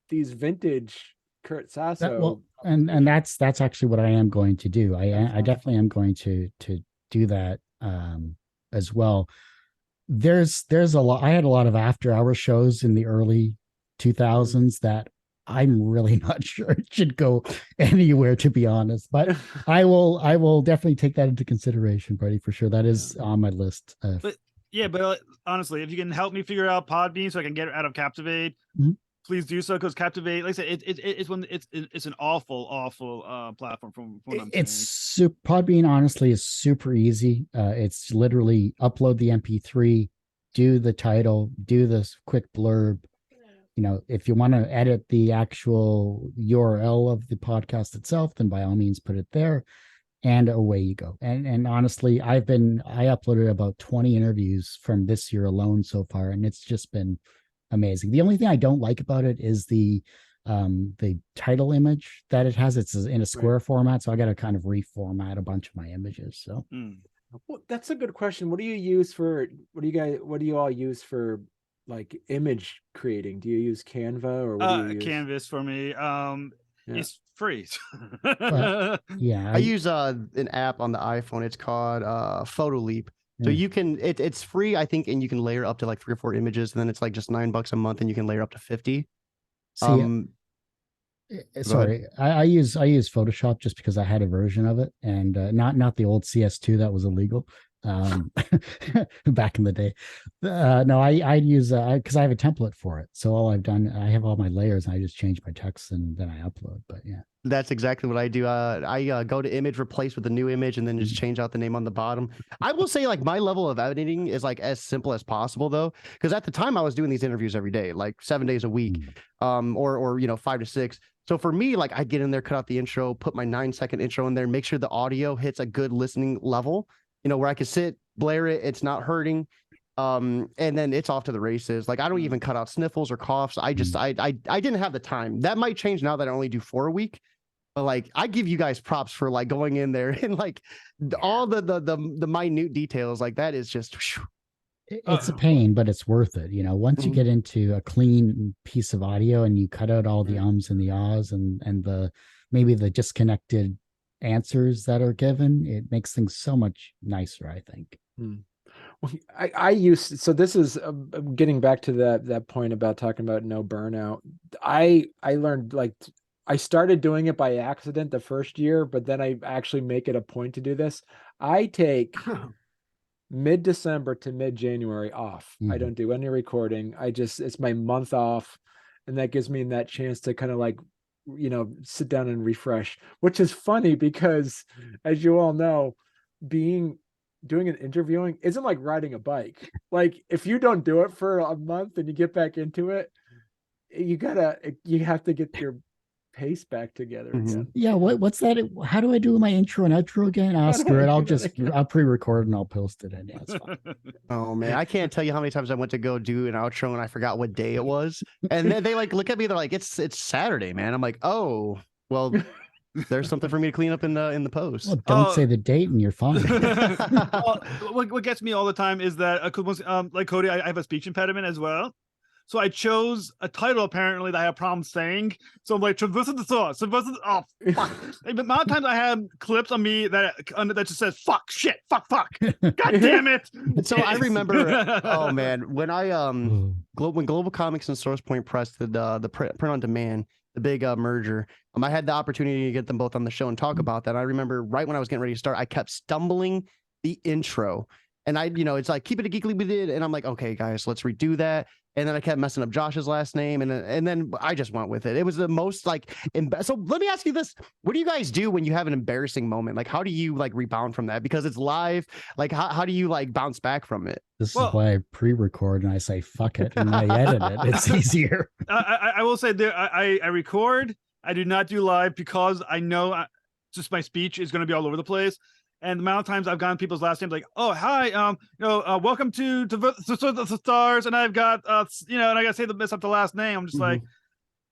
these vintage Kurt Sasso. And that's actually what I am going to do. I definitely am going to do that as well. There's a lot. I had a lot of after hour shows in the early 2000s that I'm really not sure it should go anywhere, to be honest. But I will definitely take that into consideration, buddy, for sure. That is on my list. But honestly, if you can help me figure out Podbean so I can get it out of Captivate, please do so, because Captivate, like I said, it's an awful platform from what I'm saying. Podbean honestly is super easy. It's literally upload the MP3, do the title, do this quick blurb. If you want to edit the actual URL of the podcast itself, then by all means put it there, and away you go. And honestly, I uploaded about 20 interviews from this year alone so far, and it's just been amazing. The only thing I don't like about it is the title image that it has. It's in a square format, so I got to kind of reformat a bunch of my images. So well, that's a good question. What do you all use for like image creating? Do you use Canva or what do you use? Canvas for me. It's free. Yeah, I use an app on the iPhone. It's called Photoleap. So you can, it's free, I think, and you can layer up to like 3 or 4 images, and then it's like just $9 a month, and you can layer up to 50. Sorry, I use Photoshop just because I had a version of it, and not the old CS2 that was illegal back in the day. No, I use because I have a template for it. So all I've done, I have all my layers, and I just change my text and then I upload. But yeah. That's exactly what I do. I go to image, replace with a new image, and then just change out the name on the bottom. I will say, like, my level of editing is like as simple as possible, though, because at the time I was doing these interviews every day, like 7 days a week, or 5 to 6. So for me, like, I'd get in there, cut out the intro, put my 9-second intro in there, make sure the audio hits a good listening level, where I can sit, blare it, it's not hurting. And then it's off to the races. Like, I don't even cut out sniffles or coughs. I didn't have the time. That might change now that I only do 4 a week. But like, I give you guys props for like going in there and like all the minute details. Like that is just. Whew. It's a pain, but it's worth it. You know, once you get into a clean piece of audio and you cut out all the ums and the ahs and the maybe the disconnected answers that are given, it makes things so much nicer, I think. Well, I used, so this is getting back to that point about talking about no burnout. I learned, like, I started doing it by accident the first year, but then I actually make it a point to do this. I take mid-December to mid-January off. I don't do any recording. It's my month off, and that gives me that chance to kind of like, you know, sit down and refresh, which is funny because, as you all know, doing an interviewing isn't like riding a bike. Like, if you don't do it for a month and you get back into it, you have to get your pace back together again. Yeah, what's that? How do I do my intro and outro again? Screw it. I'll pre-record and I'll post it. And yeah, it's fine. Oh man, I can't tell you how many times I went to go do an outro and I forgot what day it was, and then they like look at me. They're like, "It's Saturday, man." I'm like, "Oh, well, there's something for me to clean up in the post." Well, don't say the date and you're fine. What gets me all the time is that like Cody, I have a speech impediment as well. So I chose a title apparently that I have problems saying. So I'm like, traversing the sauce. Oh, fuck. The amount of times I have clips on me that just says, fuck, shit, fuck. God damn it. So I remember, oh man, when when Global Comics and Source Point Press did the print on demand, the big merger, I had the opportunity to get them both on the show and talk about that. I remember right when I was getting ready to start, I kept stumbling the intro. And it's like, keep it a Geekly we did. And I'm like, okay, guys, let's redo that. And then I kept messing up Josh's last name. And then I just went with it. It was the most like, so let me ask you this. What do you guys do when you have an embarrassing moment? Like, how do you like rebound from that? Because it's live. Like, how do you like bounce back from it? This is why I pre-record and I say, fuck it. And I edit it. It's easier. I will say there, I record. I do not do live because I know just my speech is going to be all over the place. And the amount of times I've gotten people's last names like, oh, hi, welcome to the stars. And I've got, and I got to say mess up the last name. I'm just like,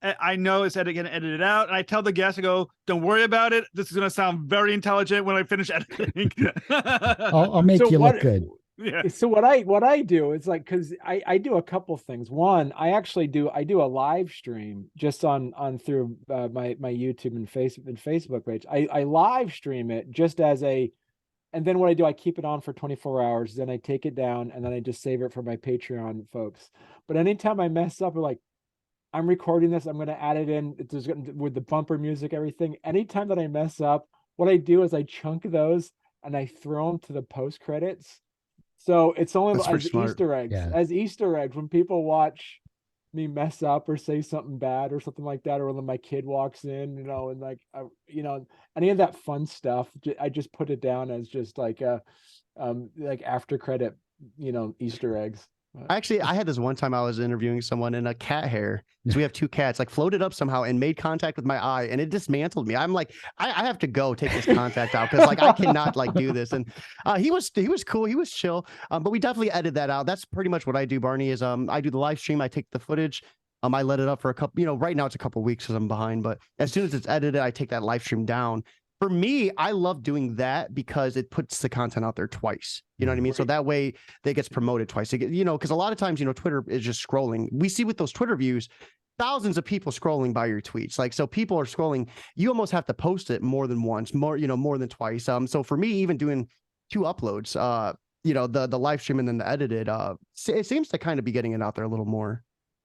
I know it's going to edit it out. And I tell the guest, I go, don't worry about it. This is going to sound very intelligent when I finish editing. I'll make you look good. Yeah. So what I do is like, because I do a couple things. One, I do a live stream just on through my YouTube and Facebook page. I live stream it just as and then what I do, I keep it on for 24 hours. Then I take it down and then I just save it for my Patreon folks. But anytime I mess up, like, I'm recording this, I'm going to add it in with the bumper music, everything. Anytime that I mess up, what I do is I chunk those and I throw them to the post credits. So it's only as Easter eggs. Yeah. As Easter eggs, when people watch me mess up or say something bad or something like that, or when my kid walks in, and like, any of that fun stuff, I just put it down as just like like after credit, Easter eggs. Actually, I had this one time I was interviewing someone and a cat hair, because we have two cats, like floated up somehow and made contact with my eye, and it dismantled me. I'm like, I have to go take this contact out because like I cannot like do this. And he was cool, he was chill, but we definitely edited that out. That's pretty much what I do, Barney. Is I do the live stream, I take the footage, I let it up for a couple. Right now it's a couple weeks because I'm behind, but as soon as it's edited, I take that live stream down. For me, I love doing that because it puts the content out there twice. You know what I mean? Right. So that way it gets promoted twice. Because a lot of times, Twitter is just scrolling. We see with those Twitter views, thousands of people scrolling by your tweets. Like, so people are scrolling. You almost have to post it more than once, more than twice. So for me, even doing 2 uploads, the live stream and then the edited, it seems to kind of be getting it out there a little more.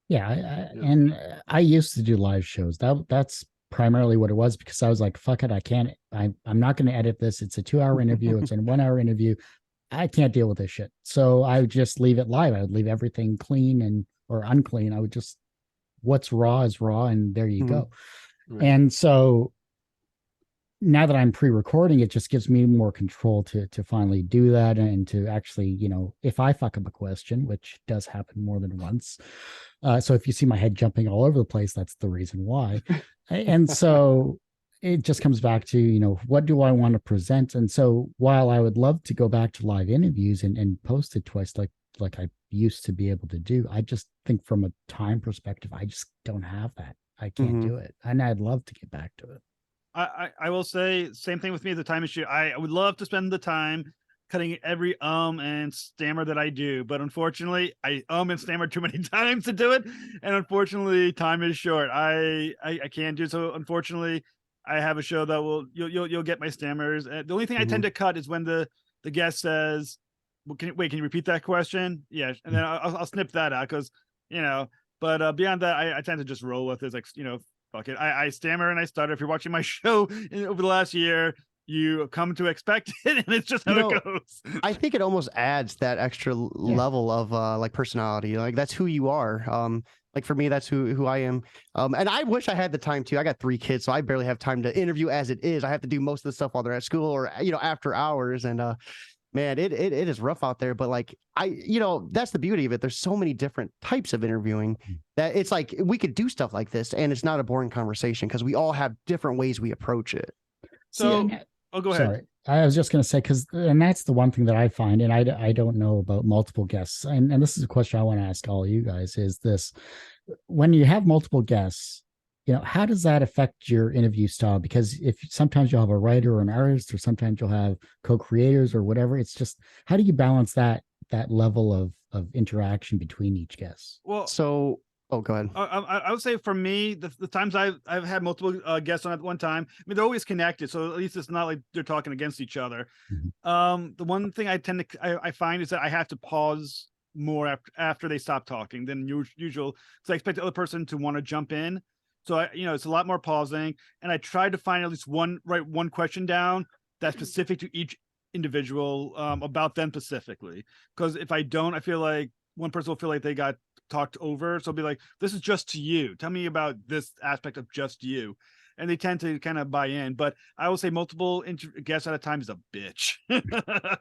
Yeah. And I used to do live shows. That's primarily what it was, because I was like, fuck it, I'm not going to edit this. It's a 2-hour interview. It's a 1-hour interview. I can't deal with this shit. So I would just leave it live. I would leave everything clean or unclean. I would just, what's raw is raw, and there you go. Right. And so now that I'm pre-recording, it just gives me more control to finally do that, and to actually, if I fuck up a question, which does happen more than once. So if you see my head jumping all over the place, that's the reason why. And so it just comes back to, what do I want to present? And so while I would love to go back to live interviews and post it twice, like I used to be able to do, I just think from a time perspective, I just don't have that. I can't do it. And I'd love to get back to it. I will say same thing with me. The time issue. I would love to spend the time cutting every and stammer that I do, but unfortunately, I and stammer too many times to do it, and unfortunately, time is short. I can't do so. Unfortunately, I have a show that will you'll get my stammers. The only thing I tend to cut is when the guest says, well, can you repeat that question? Yeah, and then I'll snip that out because But beyond that, I tend to just roll with it. It's like fuck it. I stammer and I stutter. If you're watching my show over the last year, you come to expect it, and it's just how it goes. I think it almost adds that extra level of like personality. Like that's who you are. Like for me, that's who I am. And I wish I had the time too. I got 3 kids, so I barely have time to interview as it is. I have to do most of the stuff while they're at school or after hours. And man, it is rough out there. But like that's the beauty of it. There's so many different types of interviewing that it's like we could do stuff like this, and it's not a boring conversation because we all have different ways we approach it. So, go ahead. Sorry. I was just going to say, and that's the one thing that I find, and I don't know about multiple guests, and this is a question I want to ask all you guys, is this: when you have multiple guests, how does that affect your interview style? Because if sometimes you'll have a writer or an artist, or sometimes you'll have co-creators or whatever, it's just, how do you balance that level of interaction between each guest? Well, so go ahead. I would say for me, the times I've had multiple guests on at one time, I mean, they're always connected, so at least it's not like they're talking against each other. The one thing I find is that I have to pause more after they stop talking than usual, so I expect the other person to want to jump in. So it's a lot more pausing, and I try to find at least one question down that's specific to each individual, about them specifically. Because if I don't, I feel like one person will feel like they got talked over, so I'll be like, this is just to you, tell me about this aspect of just you, and they tend to kind of buy in. But I will say multiple guests at a time is a bitch.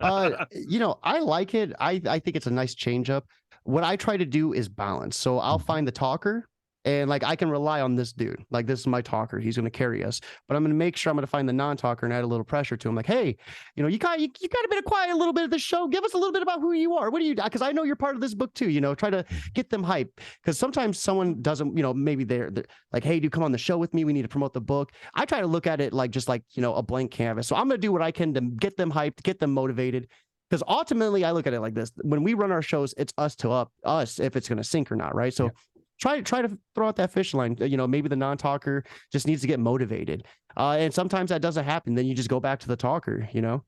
I like it. I think it's a nice change up. What I try to do is balance, so I'll find the talker, and like I can rely on this dude. Like this is my talker. He's going to carry us. But I'm going to make sure I'm going to find the non-talker and add a little pressure to him. Like, hey, you got a bit of quiet a little bit of the show. Give us a little bit about who you are. What do you? Because I know you're part of this book too. Try to get them hype. Because sometimes someone doesn't. Maybe they're like, hey, dude, come on the show with me. We need to promote the book. I try to look at it like just like a blank canvas. So I'm going to do what I can to get them hyped, get them motivated. Because ultimately, I look at it like this: when we run our shows, it's us to us if it's going to sink or not, right? So. Yeah. Try to throw out that fish line. Maybe the non-talker just needs to get motivated, and sometimes that doesn't happen. Then you just go back to the talker. So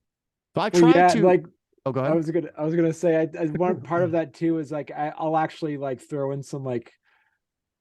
I try to like. Oh, go ahead. I was gonna say I one part of that too is like I'll actually like throw in some like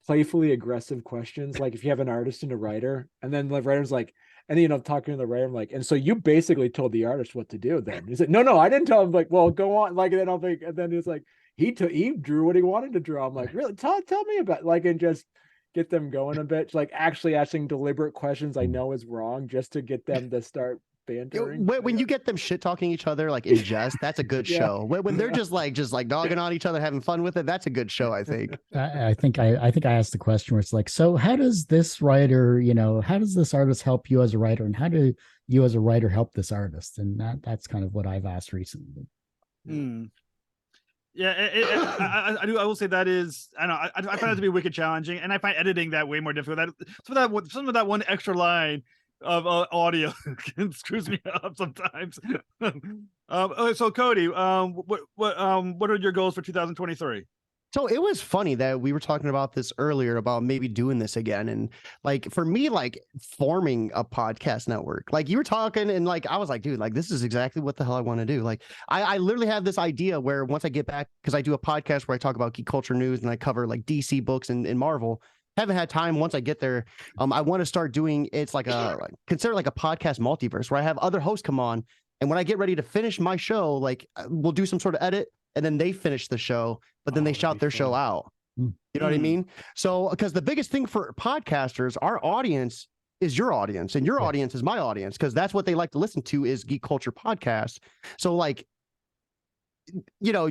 playfully aggressive questions. Like if you have an artist and a writer, and then the writer's like, and then talking to the writer, I'm like, and so you basically told the artist what to do. Then he's like, no, I didn't tell him. Like, well, go on. Like, and then I'll think, and then he's like. He drew what he wanted to draw. I'm like, really? Tell me about and just get them going a bit. Like actually asking deliberate questions I know is wrong just to get them to start bantering. When you get them shit talking each other like in jest, that's a good show. When they're just like dogging on each other, having fun with it, that's a good show. I think. I think I asked the question where it's like, so how does this writer, how does this artist help you as a writer, and how do you as a writer help this artist? And that's kind of what I've asked recently. Yeah, I will say that is, I know, I find it to be wicked challenging, and I find editing that way more difficult. Some of that one extra line of audio screws me up sometimes. So Cody, what are your goals for 2023? So it was funny that we were talking about this earlier about maybe doing this again. And like, for me, like forming a podcast network, like you were talking and like, I was like, dude, like, this is exactly what the hell I want to do. Like, I literally have this idea where once I get back, because I do a podcast where I talk about geek culture news and I cover like DC books and Marvel. Haven't had time. Once I get there, I want to start doing, it's like consider like a podcast multiverse where I have other hosts come on. And when I get ready to finish my show, like we'll do some sort of edit. And then they finish the show, but then they shout their show out. You know what I mean? So, because the biggest thing for podcasters, our audience is your audience, and your audience is my audience, because that's what they like to listen to is geek culture podcasts. So, like,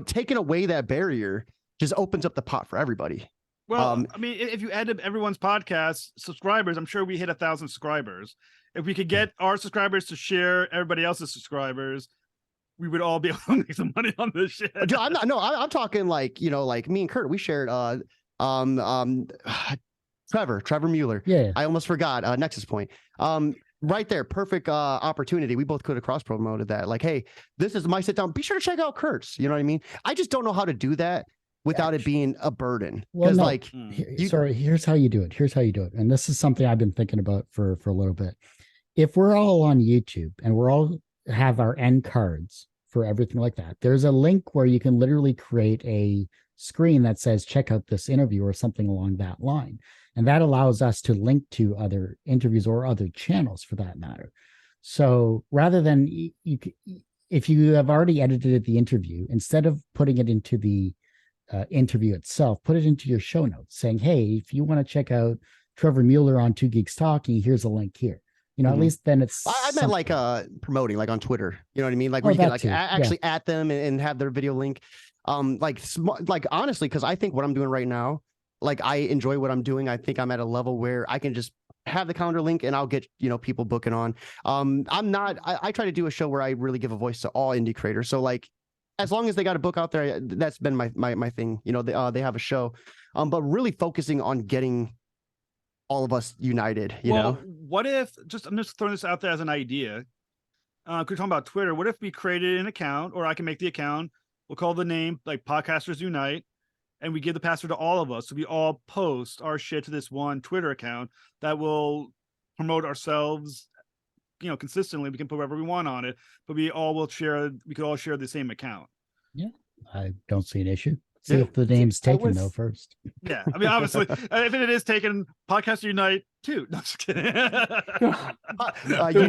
taking away that barrier just opens up the pot for everybody. Well, I mean, if you add up everyone's podcast subscribers, I'm sure we hit 1,000 subscribers. If we could get our subscribers to share everybody else's subscribers, we would all be able to make some money on this shit. Dude, I'm talking like, like me and Kurt, we shared Trevor Mueller. Yeah. I almost forgot Nexus Point. right there, perfect opportunity. We both could have cross promoted that. Like, hey, this is my sit down. Be sure to check out Kurt's. You know what I mean? I just don't know how to do that without it being a burden. Because like, here's how you do it. Here's how you do it. And this is something I've been thinking about for a little bit. If we're all on YouTube and we're all have our end cards for everything like that, there's a link where you can literally create a screen that says check out this interview or something along that line, and that allows us to link to other interviews or other channels for that matter. So rather than if you have already edited the interview, instead of putting it into the interview itself, put it into your show notes saying, hey, if you want to check out Trevor Mueller on Two Geeks Talking, here's a link here. You know, at least then it's. I meant like promoting, like on Twitter. You know what I mean? Like where you can like actually at them and have their video link. Like honestly, because I think what I'm doing right now, like I enjoy what I'm doing. I think I'm at a level where I can just have the calendar link and I'll get, you know, people booking on. I try to do a show where I really give a voice to all indie creators. So like, as long as they got a book out there, that's been my thing. You know, they have a show, but really focusing on getting all of us united. You know, what if I'm just throwing this out there as an idea. We're talking about Twitter. What if we created an account, or I can make the account? We'll call the name like Podcasters Unite, and we give the password to all of us. So we all post our shit to this one Twitter account that will promote ourselves, you know, consistently. We can put whatever we want on it, but we could all share the same account. Yeah, I don't see an issue. See if the name's taken though first. Yeah, I mean, obviously, if it is taken, Podcast Unite too. No, just kidding. The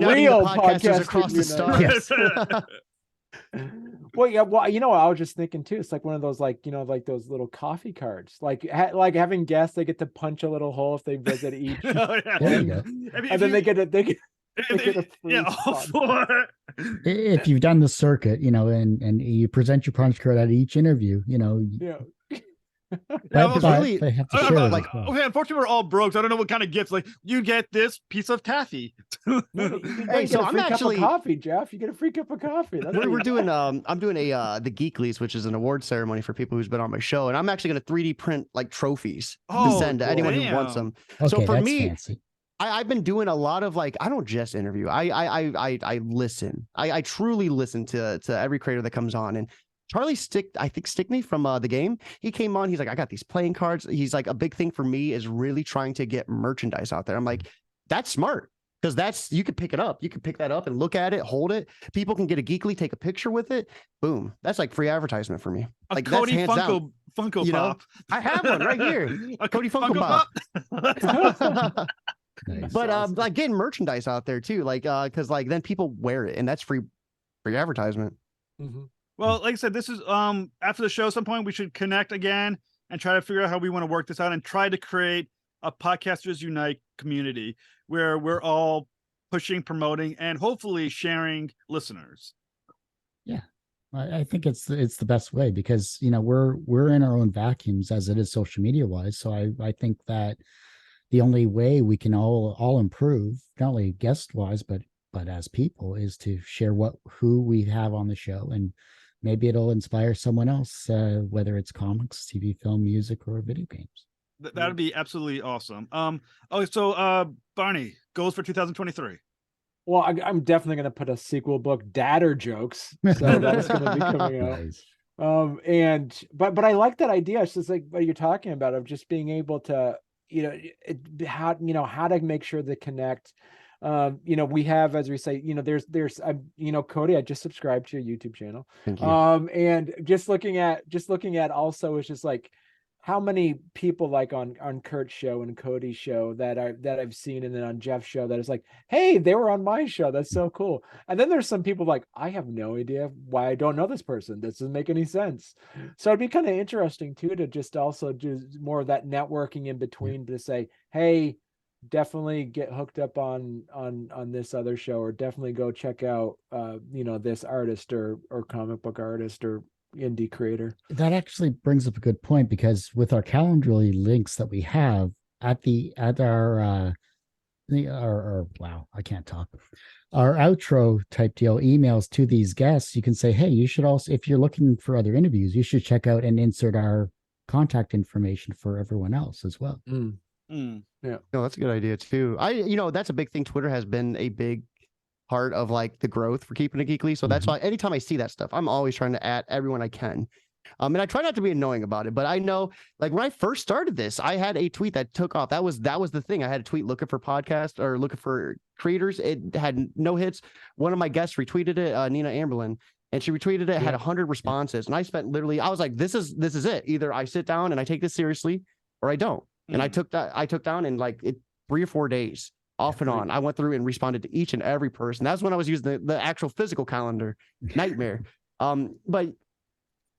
real podcasters across the stars. Yes. Well, yeah. Well, you know, I was just thinking too. It's like one of those, like, you know, like those little coffee cards, like having guests. They get to punch a little hole if they visit each. Oh, yeah. There you go. And then they get a free if you've done the circuit, you know, and you present your punch card at each interview, you know. Yeah. But they have to share like, okay, unfortunately, we're all broke. So I don't know what kind of gifts. Like, you get this piece of taffy. Hey, so I'm actually cup of coffee, Jeff. You get a free cup of coffee. We're doing I'm doing the Geeklys, which is an award ceremony for people who's been on my show, and I'm actually going to 3D print like trophies to send to anyone who wants them. Okay, so for me, fancy. I've been doing a lot of like, I don't just interview. I listen. I truly listen to every creator that comes on. And Charlie Stickney from the game, he came on. He's like, I got these playing cards. He's like, a big thing for me is really trying to get merchandise out there. I'm like, that's smart, because you could pick it up. You can pick that up and look at it, hold it. People can get a Geekly, take a picture with it. Boom. That's like free advertisement for me. Like Cody Funko Pop. Know? I have one right here. A Cody Funko Pop. Nice. But awesome. Like getting merchandise out there too, like because like then people wear it and that's free advertisement. Mm-hmm. Well, like I said, this is after the show, at some point we should connect again and try to figure out how we want to work this out and try to create a Podcasters Unite community where we're all pushing, promoting, and hopefully sharing listeners. Yeah, I think it's the best way, because you know we're in our own vacuums as it is social media wise. So I think that the only way we can all improve, not only guest wise, but as people, is to share who we have on the show, and maybe it'll inspire someone else, whether it's comics, TV, film, music, or video games. That'd be absolutely awesome. Barney, goals for 2023. Well, I'm definitely going to put a sequel book, Dadder Jokes. So that's going to be coming out. Nice. But I like that idea. It's just like what you're talking about, of just being able to, how to make sure to connect. We have, as we say, there's Cody, I just subscribed to your YouTube channel. Thank you. And just looking at also, it's just like how many people like on Kurt's show and Cody's show that I've seen, and then on Jeff's show that is like, hey, they were on my show. That's so cool. And then there's some people like, I have no idea why I don't know this person. This doesn't make any sense. So it'd be kind of interesting too, to just also do more of that networking in between, to say, hey, definitely get hooked up on this other show, or definitely go check out this artist or comic book artist or indie creator. That actually brings up a good point, because with our Calendly links that we have at our outro type deal emails to these guests, you can say, hey, you should also, if you're looking for other interviews, you should check out and insert our contact information for everyone else as well. No, that's a good idea too. That's a big thing. Twitter has been a big part of like the growth for Keeping It Geekly. So that's why anytime I see that stuff, I'm always trying to add everyone I can. And I try not to be annoying about it, but I know, like when I first started this, I had a tweet that took off. That was the thing. I had a tweet looking for podcasts or looking for creators. It had no hits. One of my guests retweeted it, Nina Amberlin, and she retweeted it. Had 100 responses, and I spent literally. I was like, this is it. Either I sit down and I take this seriously, or I don't. And I took down in like 3 or 4 days, off and on. I went through and responded to each and every person. That's when I was using the actual physical calendar. Nightmare. But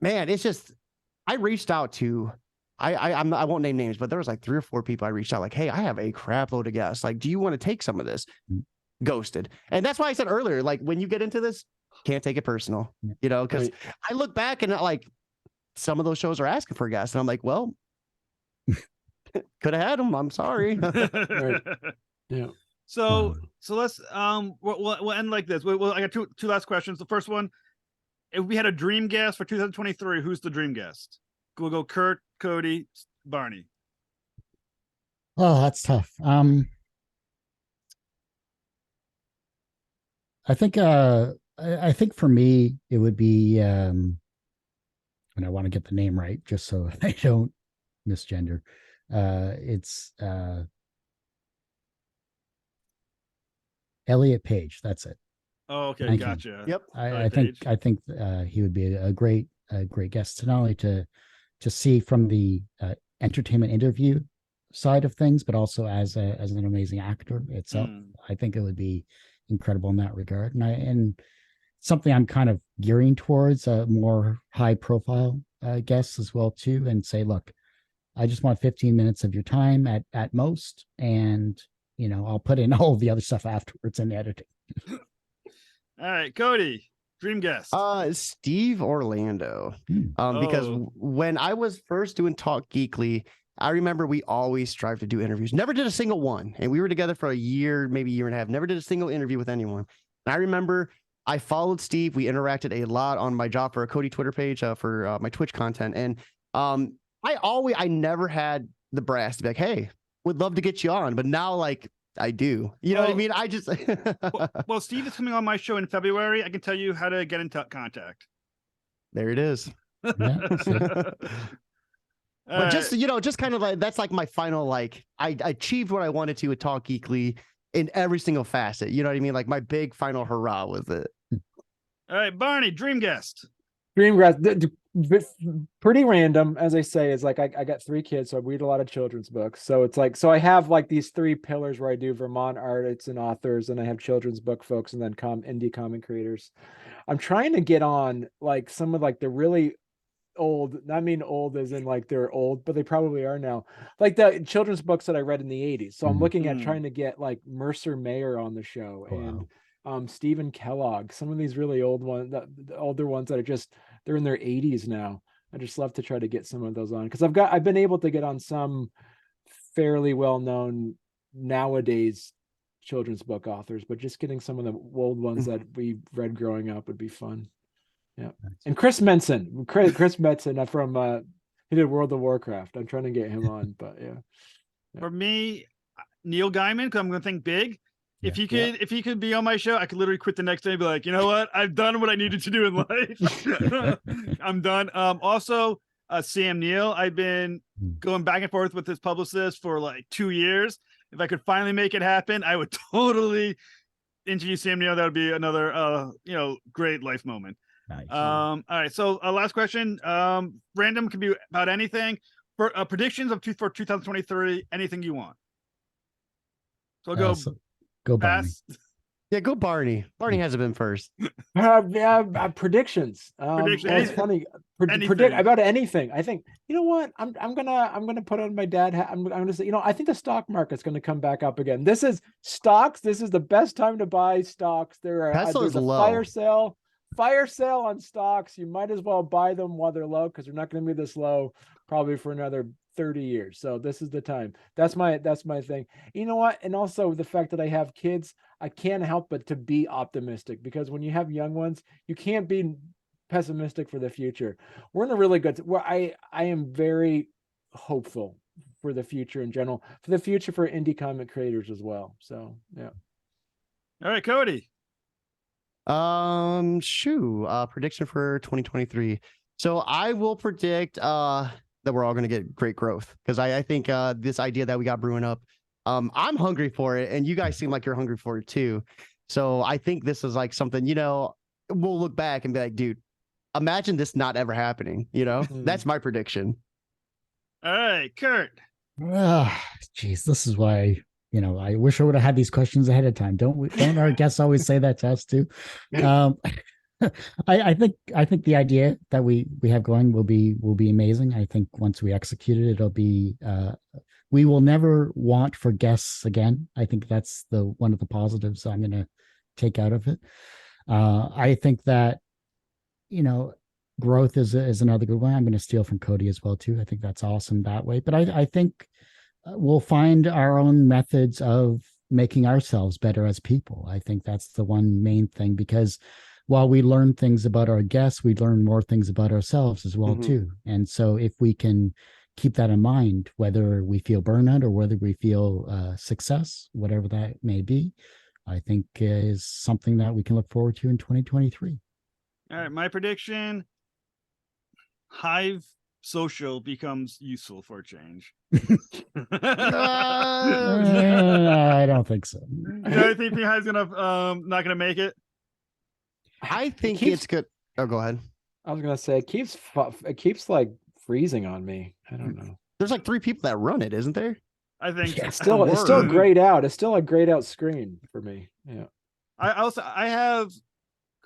man, it's just, I reached out to, I won't name names, but there was like 3 or 4 people I reached out like, hey, I have a crap load of guests. Like, do you want to take some of this? Ghosted. And that's why I said earlier, like when you get into this, can't take it personal, because I look back and like some of those shows are asking for guests. And I'm like, well, could have had them. I'm sorry. Yeah. So let's, we'll end like this. I got two last questions. The first one, if we had a dream guest for 2023, who's the dream guest? We'll go Kurt, Cody, Barney. Oh, that's tough. I think for me it would be and I want to get the name right just so I don't misgender. It's Elliot Page. That's it. Oh, okay, Thank you. gotcha. Yep. I think he would be a great guest to not only to see from the entertainment interview side of things, but also as an amazing actor itself. I think it would be incredible in that regard, and something I'm kind of gearing towards a more high profile guests as well too, and say, look, I just want 15 minutes of your time at most, and I'll put in all the other stuff afterwards in editing. All right, Cody, dream guest. Steve Orlando. Because when I was first doing Talk Geekly, I remember we always strive to do interviews. Never did a single one. And we were together for a year, maybe a year and a half. Never did a single interview with anyone. And I remember I followed Steve. We interacted a lot on my job for a Cody Twitter page for my Twitch content. And I never had the brass to be like, hey, would love to get you on. But now, like, I do. You know what I mean? I just well, Steve is coming on my show in February. I can tell you how to get in contact. There it is. Yeah, but just kind of like, that's like my final, like I achieved what I wanted to with Talk Geekly in every single facet. You know what I mean? Like my big final hurrah with it. All right, Barney, dream guest. Dream guest. Pretty random, as I say, is like I got 3 kids, so I read a lot of children's books. So it's like, so I have like these 3 pillars where I do Vermont artists and authors, and I have children's book folks, and then indie comic creators. I'm trying to get on like some of like the really old, I mean old as in like they're old, but they probably are now, like the children's books that I read in the 80s. So I'm looking at trying to get like Mercer Mayer on the show, and Stephen Kellogg, some of these really old ones, the older ones that are just, they're in their 80s now. I just love to try to get some of those on, because I've been able to get on some fairly well-known nowadays children's book authors, but just getting some of the old ones that we read growing up would be fun. Yeah. And Chris Menson from he did World of Warcraft. I'm trying to get him on, but yeah. For me, Neil Gaiman, because I'm going to think big. If he could be on my show, I could literally quit the next day and be like, you know what? I've done what I needed to do in life. I'm done. Also, Sam Neill, I've been going back and forth with his publicist for like 2 years. If I could finally make it happen, I would totally interview Sam Neill. That would be another, great life moment. Nice. All right. So last question. Random, can be about anything. For predictions for 2023, anything you want. So I'll go. Go Barney. Yeah, go Barney. Barney hasn't been first. Predictions. It's funny. Predict about anything. I think, you know what? I'm gonna put on my dad hat. I'm gonna say, I think the stock market's gonna come back up again. This is stocks. This is the best time to buy stocks. There's a fire sale on stocks. You might as well buy them while they're low, because they're not going to be this low probably for another 30 years. So this is the time. That's my thing. You know what? And also the fact that I have kids, I can't help but to be optimistic, because when you have young ones, you can't be pessimistic for the future. We're in a really good, I am very hopeful for the future in general, for the future for indie comic creators as well. So yeah. All right, Cody. Prediction for 2023. So I will predict that we're all going to get great growth, because I think this idea that we got brewing up, I'm hungry for it, and you guys seem like you're hungry for it too. So I think this is like something, we'll look back and be like, dude, imagine this not ever happening. That's my prediction. All right, Kurt. Geez, this is why, I wish I would have had these questions ahead of time. Don't our guests always say that to us too? I think the idea that we have going will be amazing. I think once we execute it, it'll be we will never want for guests again. I think that's one of the positives I'm going to take out of it. I think that growth is another good one. I'm going to steal from Cody as well too. I think that's awesome that way. But I think we'll find our own methods of making ourselves better as people. I think that's the one main thing, because while we learn things about our guests, we learn more things about ourselves as well too. And so if we can keep that in mind, whether we feel burnout or whether we feel success, whatever that may be, I think is something that we can look forward to in 2023. All right, my prediction: Hive social becomes useful for a change. I don't think so. I think Hive's gonna not gonna make it. I think it's good. Oh, go ahead. I was gonna say it keeps like freezing on me. I don't know. There's like 3 people that run it, isn't there? I think it's still grayed out. It's still a grayed out screen for me. Yeah.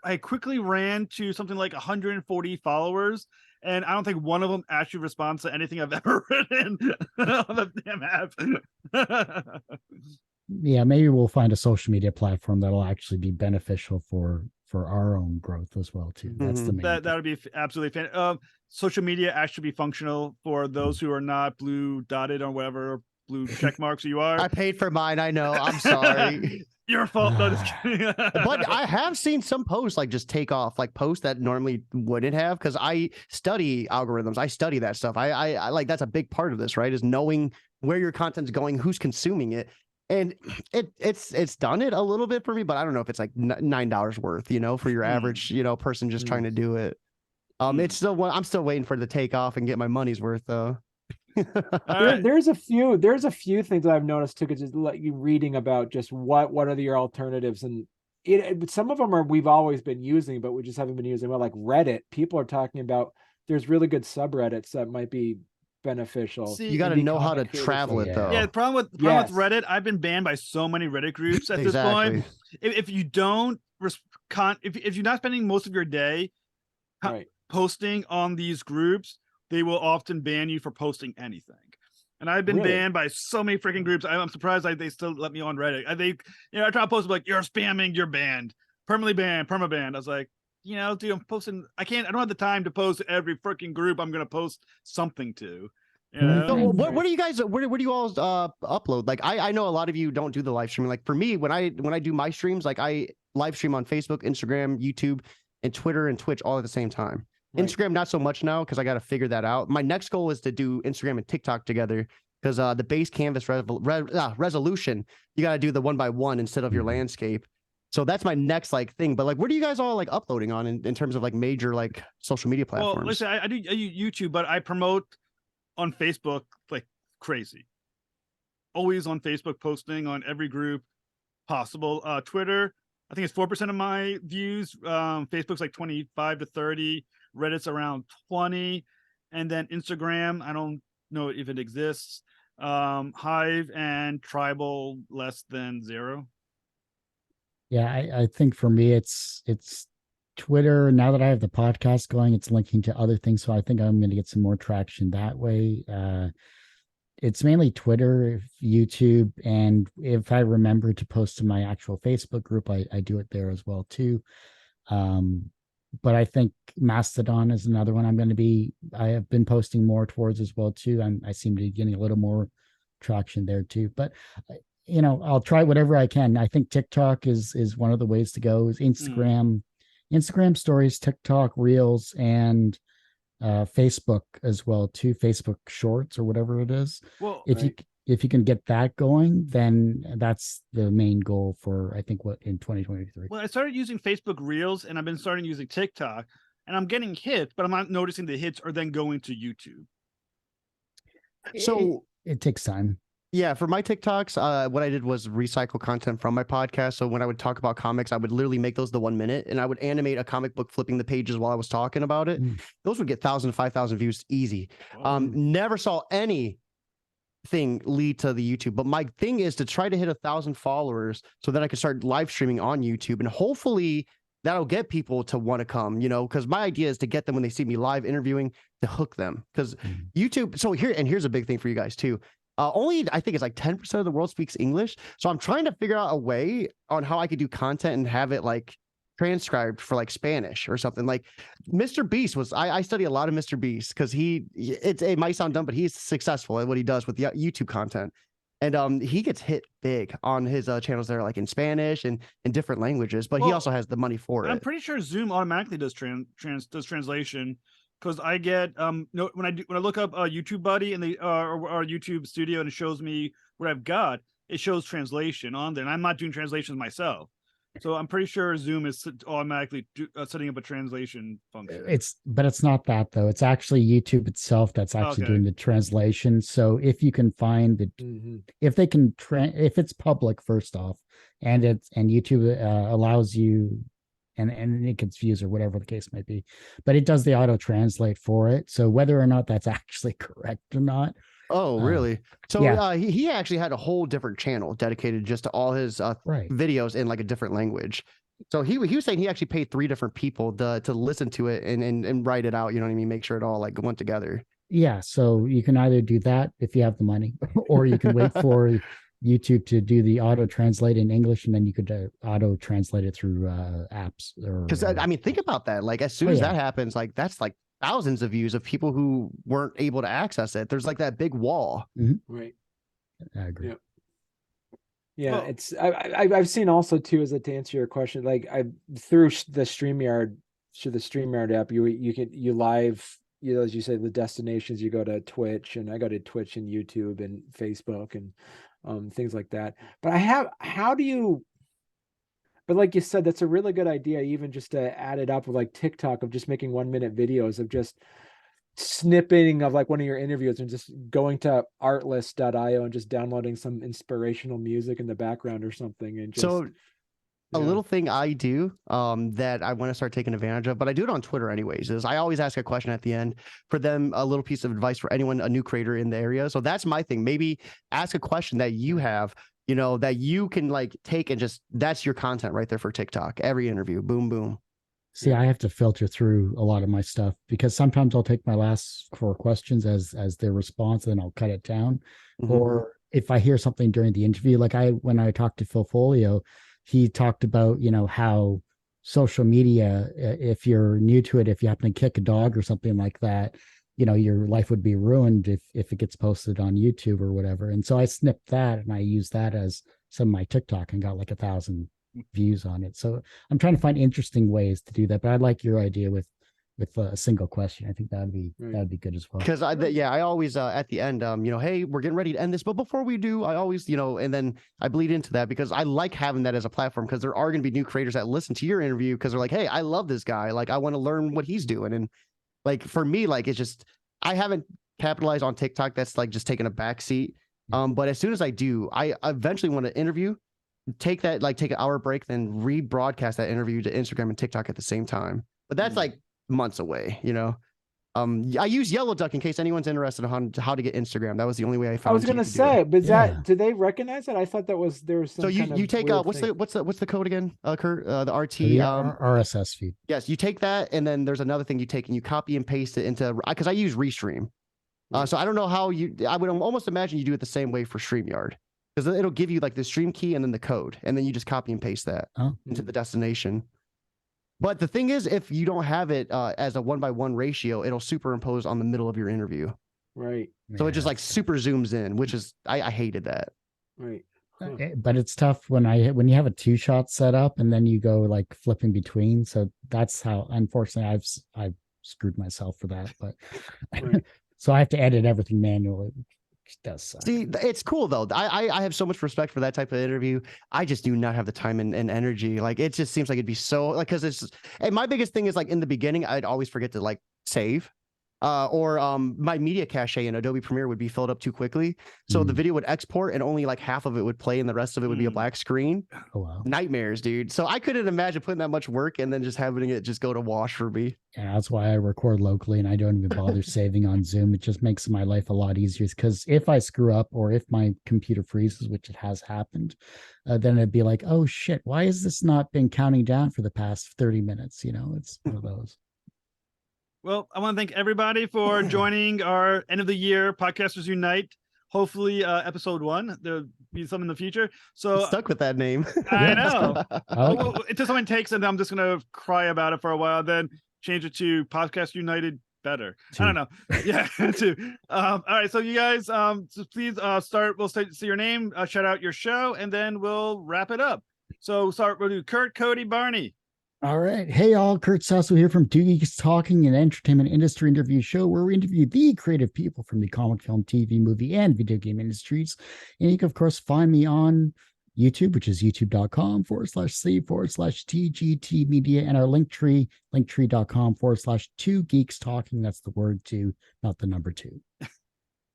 I quickly ran to something like 140 followers, and I don't think one of them actually responds to anything I've ever written on the damn app. Yeah, maybe we'll find a social media platform that'll actually be beneficial for our own growth as well too. That's the main that would be absolutely social media actually be functional for those who are not blue dotted or whatever blue check marks you are. I paid for mine. I know. I'm sorry. Your fault. No, just kidding. But I have seen some posts like just take off, like posts that normally wouldn't have, because I study algorithms. I study that stuff. I like, that's a big part of this, right? Is knowing where your content's going, who's consuming it. And it's done it a little bit for me, but I don't know if it's like $9 worth, for your average, person just trying to do it. It's still, I'm still waiting for it to take off and get my money's worth though. There's a few things that I've noticed too, because just like you reading about just what are your alternatives, and some of them we've always been using, but we just haven't been using. Well, like Reddit, people are talking about. There's really good subreddits that might be beneficial. See, you got to know how to travel it though. Yeah, the problem with Reddit, I've been banned by so many Reddit groups at this point. If you don't if you're not spending most of your day posting on these groups, they will often ban you for posting anything. And I've been banned by so many freaking groups. I'm surprised they still let me on Reddit. I try to post like, you're spamming, you're banned, permanently banned, perma-banned. I was like, dude, I'm posting. I don't have the time to post every freaking group I'm going to post something to. So what do you guys, where do you all upload? Like, I know a lot of you don't do the live streaming. Like for me, when I do my streams, like I live stream on Facebook, Instagram, YouTube, and Twitter and Twitch all at the same time. Instagram, not so much now, because I got to figure that out. My next goal is to do Instagram and TikTok together, because the base canvas resolution, you got to do the 1x1 instead of your landscape. So that's my next thing. But where do you guys all uploading on in terms of major social media platforms? Well, listen, I do YouTube, but I promote on Facebook like crazy. Always on Facebook, posting on every group possible. Twitter, I think it's 4% of my views. Facebook's like 25 to 30. Reddit's around 20, and then Instagram, I don't know if it exists. Hive and Tribal less than 0. Yeah, I think for me it's Twitter. Now that I have the podcast going, it's linking to other things, so I think I'm going to get some more traction that way. It's mainly Twitter, YouTube, and if I remember to post to my actual Facebook group, I do it there as well too. But I think Mastodon is another one I have been posting more towards as well too. I seem to be getting a little more traction there too. But I'll try whatever I can. I think TikTok is one of the ways to go. Is Instagram stories, TikTok Reels, and Facebook as well too, Facebook Shorts or whatever it is. Well, If you can get that going, then that's the main goal for, I think, what in 2023. I started using Facebook Reels, and I've been starting using TikTok, and I'm getting hits, but I'm not noticing the hits are then going to YouTube. So it takes time. Yeah, for my TikToks, what I did was recycle content from my podcast. So when I would talk about comics, I would literally make those the 1 minute, and I would animate a comic book flipping the pages while I was talking about it. Those would get 1,000 to 5,000 views easy. Never saw anything lead to the YouTube, but my thing is to try to hit 1,000 followers so that I can start live streaming on YouTube, and hopefully that'll get people to want to come, because my idea is to get them when they see me live interviewing, to hook them, because YouTube. So here's a big thing for you guys too. Only I think it's like 10% of the world speaks English. So I'm trying to figure out a way on how I could do content and have it like transcribed for like Spanish or something. Like Mr. Beast was, I study a lot of Mr. Beast because it might sound dumb, but he's successful at what he does with the YouTube content. And he gets hit big on his channels that are like in Spanish and in different languages, but he also has the money for it. I'm pretty sure Zoom automatically does translation. Because I get when I look up YouTube Buddy and or YouTube Studio, and it shows me what I've got, it shows translation on there, and I'm not doing translations myself, so I'm pretty sure Zoom is automatically setting up a translation function. But it's not that though. It's actually YouTube itself that's actually doing the translation. So if you can find the, if they can if it's public first off, and YouTube allows you. And it gets views or whatever the case might be, but it does the auto translate for it. So whether or not that's actually correct or not. Oh, really? So yeah. He actually had a whole different channel dedicated just to all his videos in like a different language. So he was saying he actually paid 3 different people to listen to it and write it out. You know what I mean? Make sure it all like went together. Yeah. So you can either do that if you have the money, or you can wait for YouTube to do the auto translate in English, and then you could auto translate it through apps. Because I mean, think about that. Like as soon as that happens, like that's like thousands of views of people who weren't able to access it. There's like that big wall. Right. I agree. Yeah, it's I've seen also too, as to answer your question, like through the StreamYard app, you live, as you say, the destinations. You go to Twitch, and I go to Twitch and YouTube and Facebook and things like that. But but like you said, that's a really good idea, even just to add it up with like TikTok, of just making 1 minute videos of just snipping of like one of your interviews and just going to artlist.io and just downloading some inspirational music in the background or something. And just, a little thing I do that I want to start taking advantage of, but I do it on Twitter anyways, is I always ask a question at the end for them, a little piece of advice for anyone, a new creator in the area. So that's my thing. Maybe ask a question that you have, that you can like take and just, that's your content right there for TikTok. Every interview, boom, boom. See, I have to filter through a lot of my stuff, because sometimes I'll take my last 4 questions as their response, and I'll cut it down. Or if I hear something during the interview, like when I talked to Phil Folio, he talked about, how social media, if you're new to it, if you happen to kick a dog or something like that, your life would be ruined if it gets posted on YouTube or whatever. And so I snipped that and I used that as some of my TikTok and got like 1,000 views on it. So I'm trying to find interesting ways to do that. But I like your idea with a single question. I think that'd be good as well. Because I always at the end, hey, we're getting ready to end this, but before we do, I always, and then I bleed into that, because I like having that as a platform, because there are going to be new creators that listen to your interview because they're like, hey, I love this guy, like I want to learn what he's doing. And like for me, like it's just, I haven't capitalized on TikTok. That's like just taking a back seat. But as soon as I do, I eventually want to interview, take an hour break, then rebroadcast that interview to Instagram and TikTok at the same time. But that's like months away, I use Yellow Duck in case anyone's interested on how to get Instagram. That was the only way I found. I was gonna say, but do they recognize it? I thought there was some. So you take what's the code again, Kurt? The RT RSS feed. Yes, you take that, and then there's another thing you take and you copy and paste it into, because I use Restream. So I don't know how I would almost imagine you do it the same way for StreamYard, because it'll give you like the stream key and then the code, and then you just copy and paste that into the destination. But the thing is, if you don't have it as a 1:1 ratio, it'll superimpose on the middle of your interview. Right. So it just like super zooms in, which is, I hated that. Right. But it's tough when you have a 2-shot set up and then you go like flipping between. So that's how, unfortunately, I've screwed myself for that. But Right. so I have to edit everything manually. Which does suck. See, it's cool though. I have so much respect for that type of interview. I just do not have the time and energy. Like it just seems like it'd be so like because it's and my biggest thing is like in the beginning, I'd always forget to like save. Or my media cache in Adobe Premiere would be filled up too quickly. So the video would export and only like half of it would play and the rest of it would be a black screen. Oh, wow. Nightmares, dude. So I couldn't imagine putting that much work and then just having it just go to wash for me. Yeah, that's why I record locally and I don't even bother saving on Zoom. It just makes my life a lot easier because if I screw up or if my computer freezes, which it has happened, then it'd be like, oh shit, why has this not been counting down for the past 30 minutes? You know, it's one of those. Well, I want to thank everybody for joining our end of the year Podcasters Unite. Hopefully, episode 1. There'll be some in the future. So I'm stuck with that name. I know. Oh, Until someone takes it, I'm just gonna cry about it for a while, then change it to Podcast United Better. I don't know. Yeah, too. All right. So you guys, so please start. We'll say your name, shout out your show, and then we'll wrap it up. So we'll do Kurt, Cody, Barney. all right. Hey, all. Kurt Sasso here from Geeks Talking, an entertainment industry interview show where we interview the creative people from the comic, film, TV, movie, and video game industries. And you can, of course, find me on YouTube, which is youtube.com/c/TGT media, and our linktree, linktree.com/2 Geeks Talking. That's the word 2, not the number 2.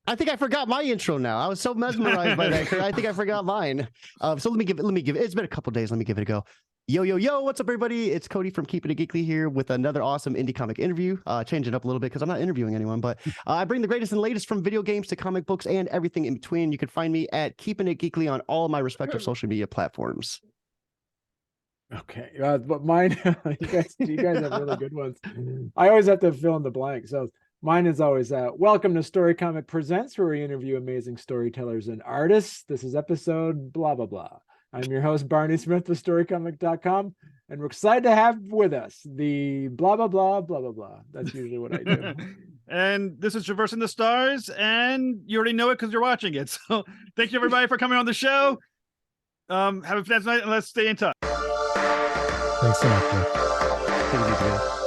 I think I forgot my intro now. I was so mesmerized by that. I think I forgot mine. So let me give it. It's been a couple days. Let me give it a go. Yo, what's up, everybody? It's Cody from Keeping It Geekly here with another awesome indie comic interview. Changing it up a little bit because I'm not interviewing anyone, but I bring the greatest and latest from video games to comic books and everything in between. You can find me at Keeping It Geekly on all of my respective social media platforms. Okay, but mine, you guys have really good ones. I always have to fill in the blank. So mine is always welcome to Storycomic Presents, where we interview amazing storytellers and artists. This is episode blah blah blah. I'm your host, Barney Smith with Storycomic.com, and we're excited to have with us the blah blah blah blah blah blah. That's usually what I do. And this is Traversing the Stars, and you already know it because you're watching it. So thank you everybody for coming on the show. Have a fantastic night, and let's stay in touch. Thanks so much, Jeff. Take it easy, guys.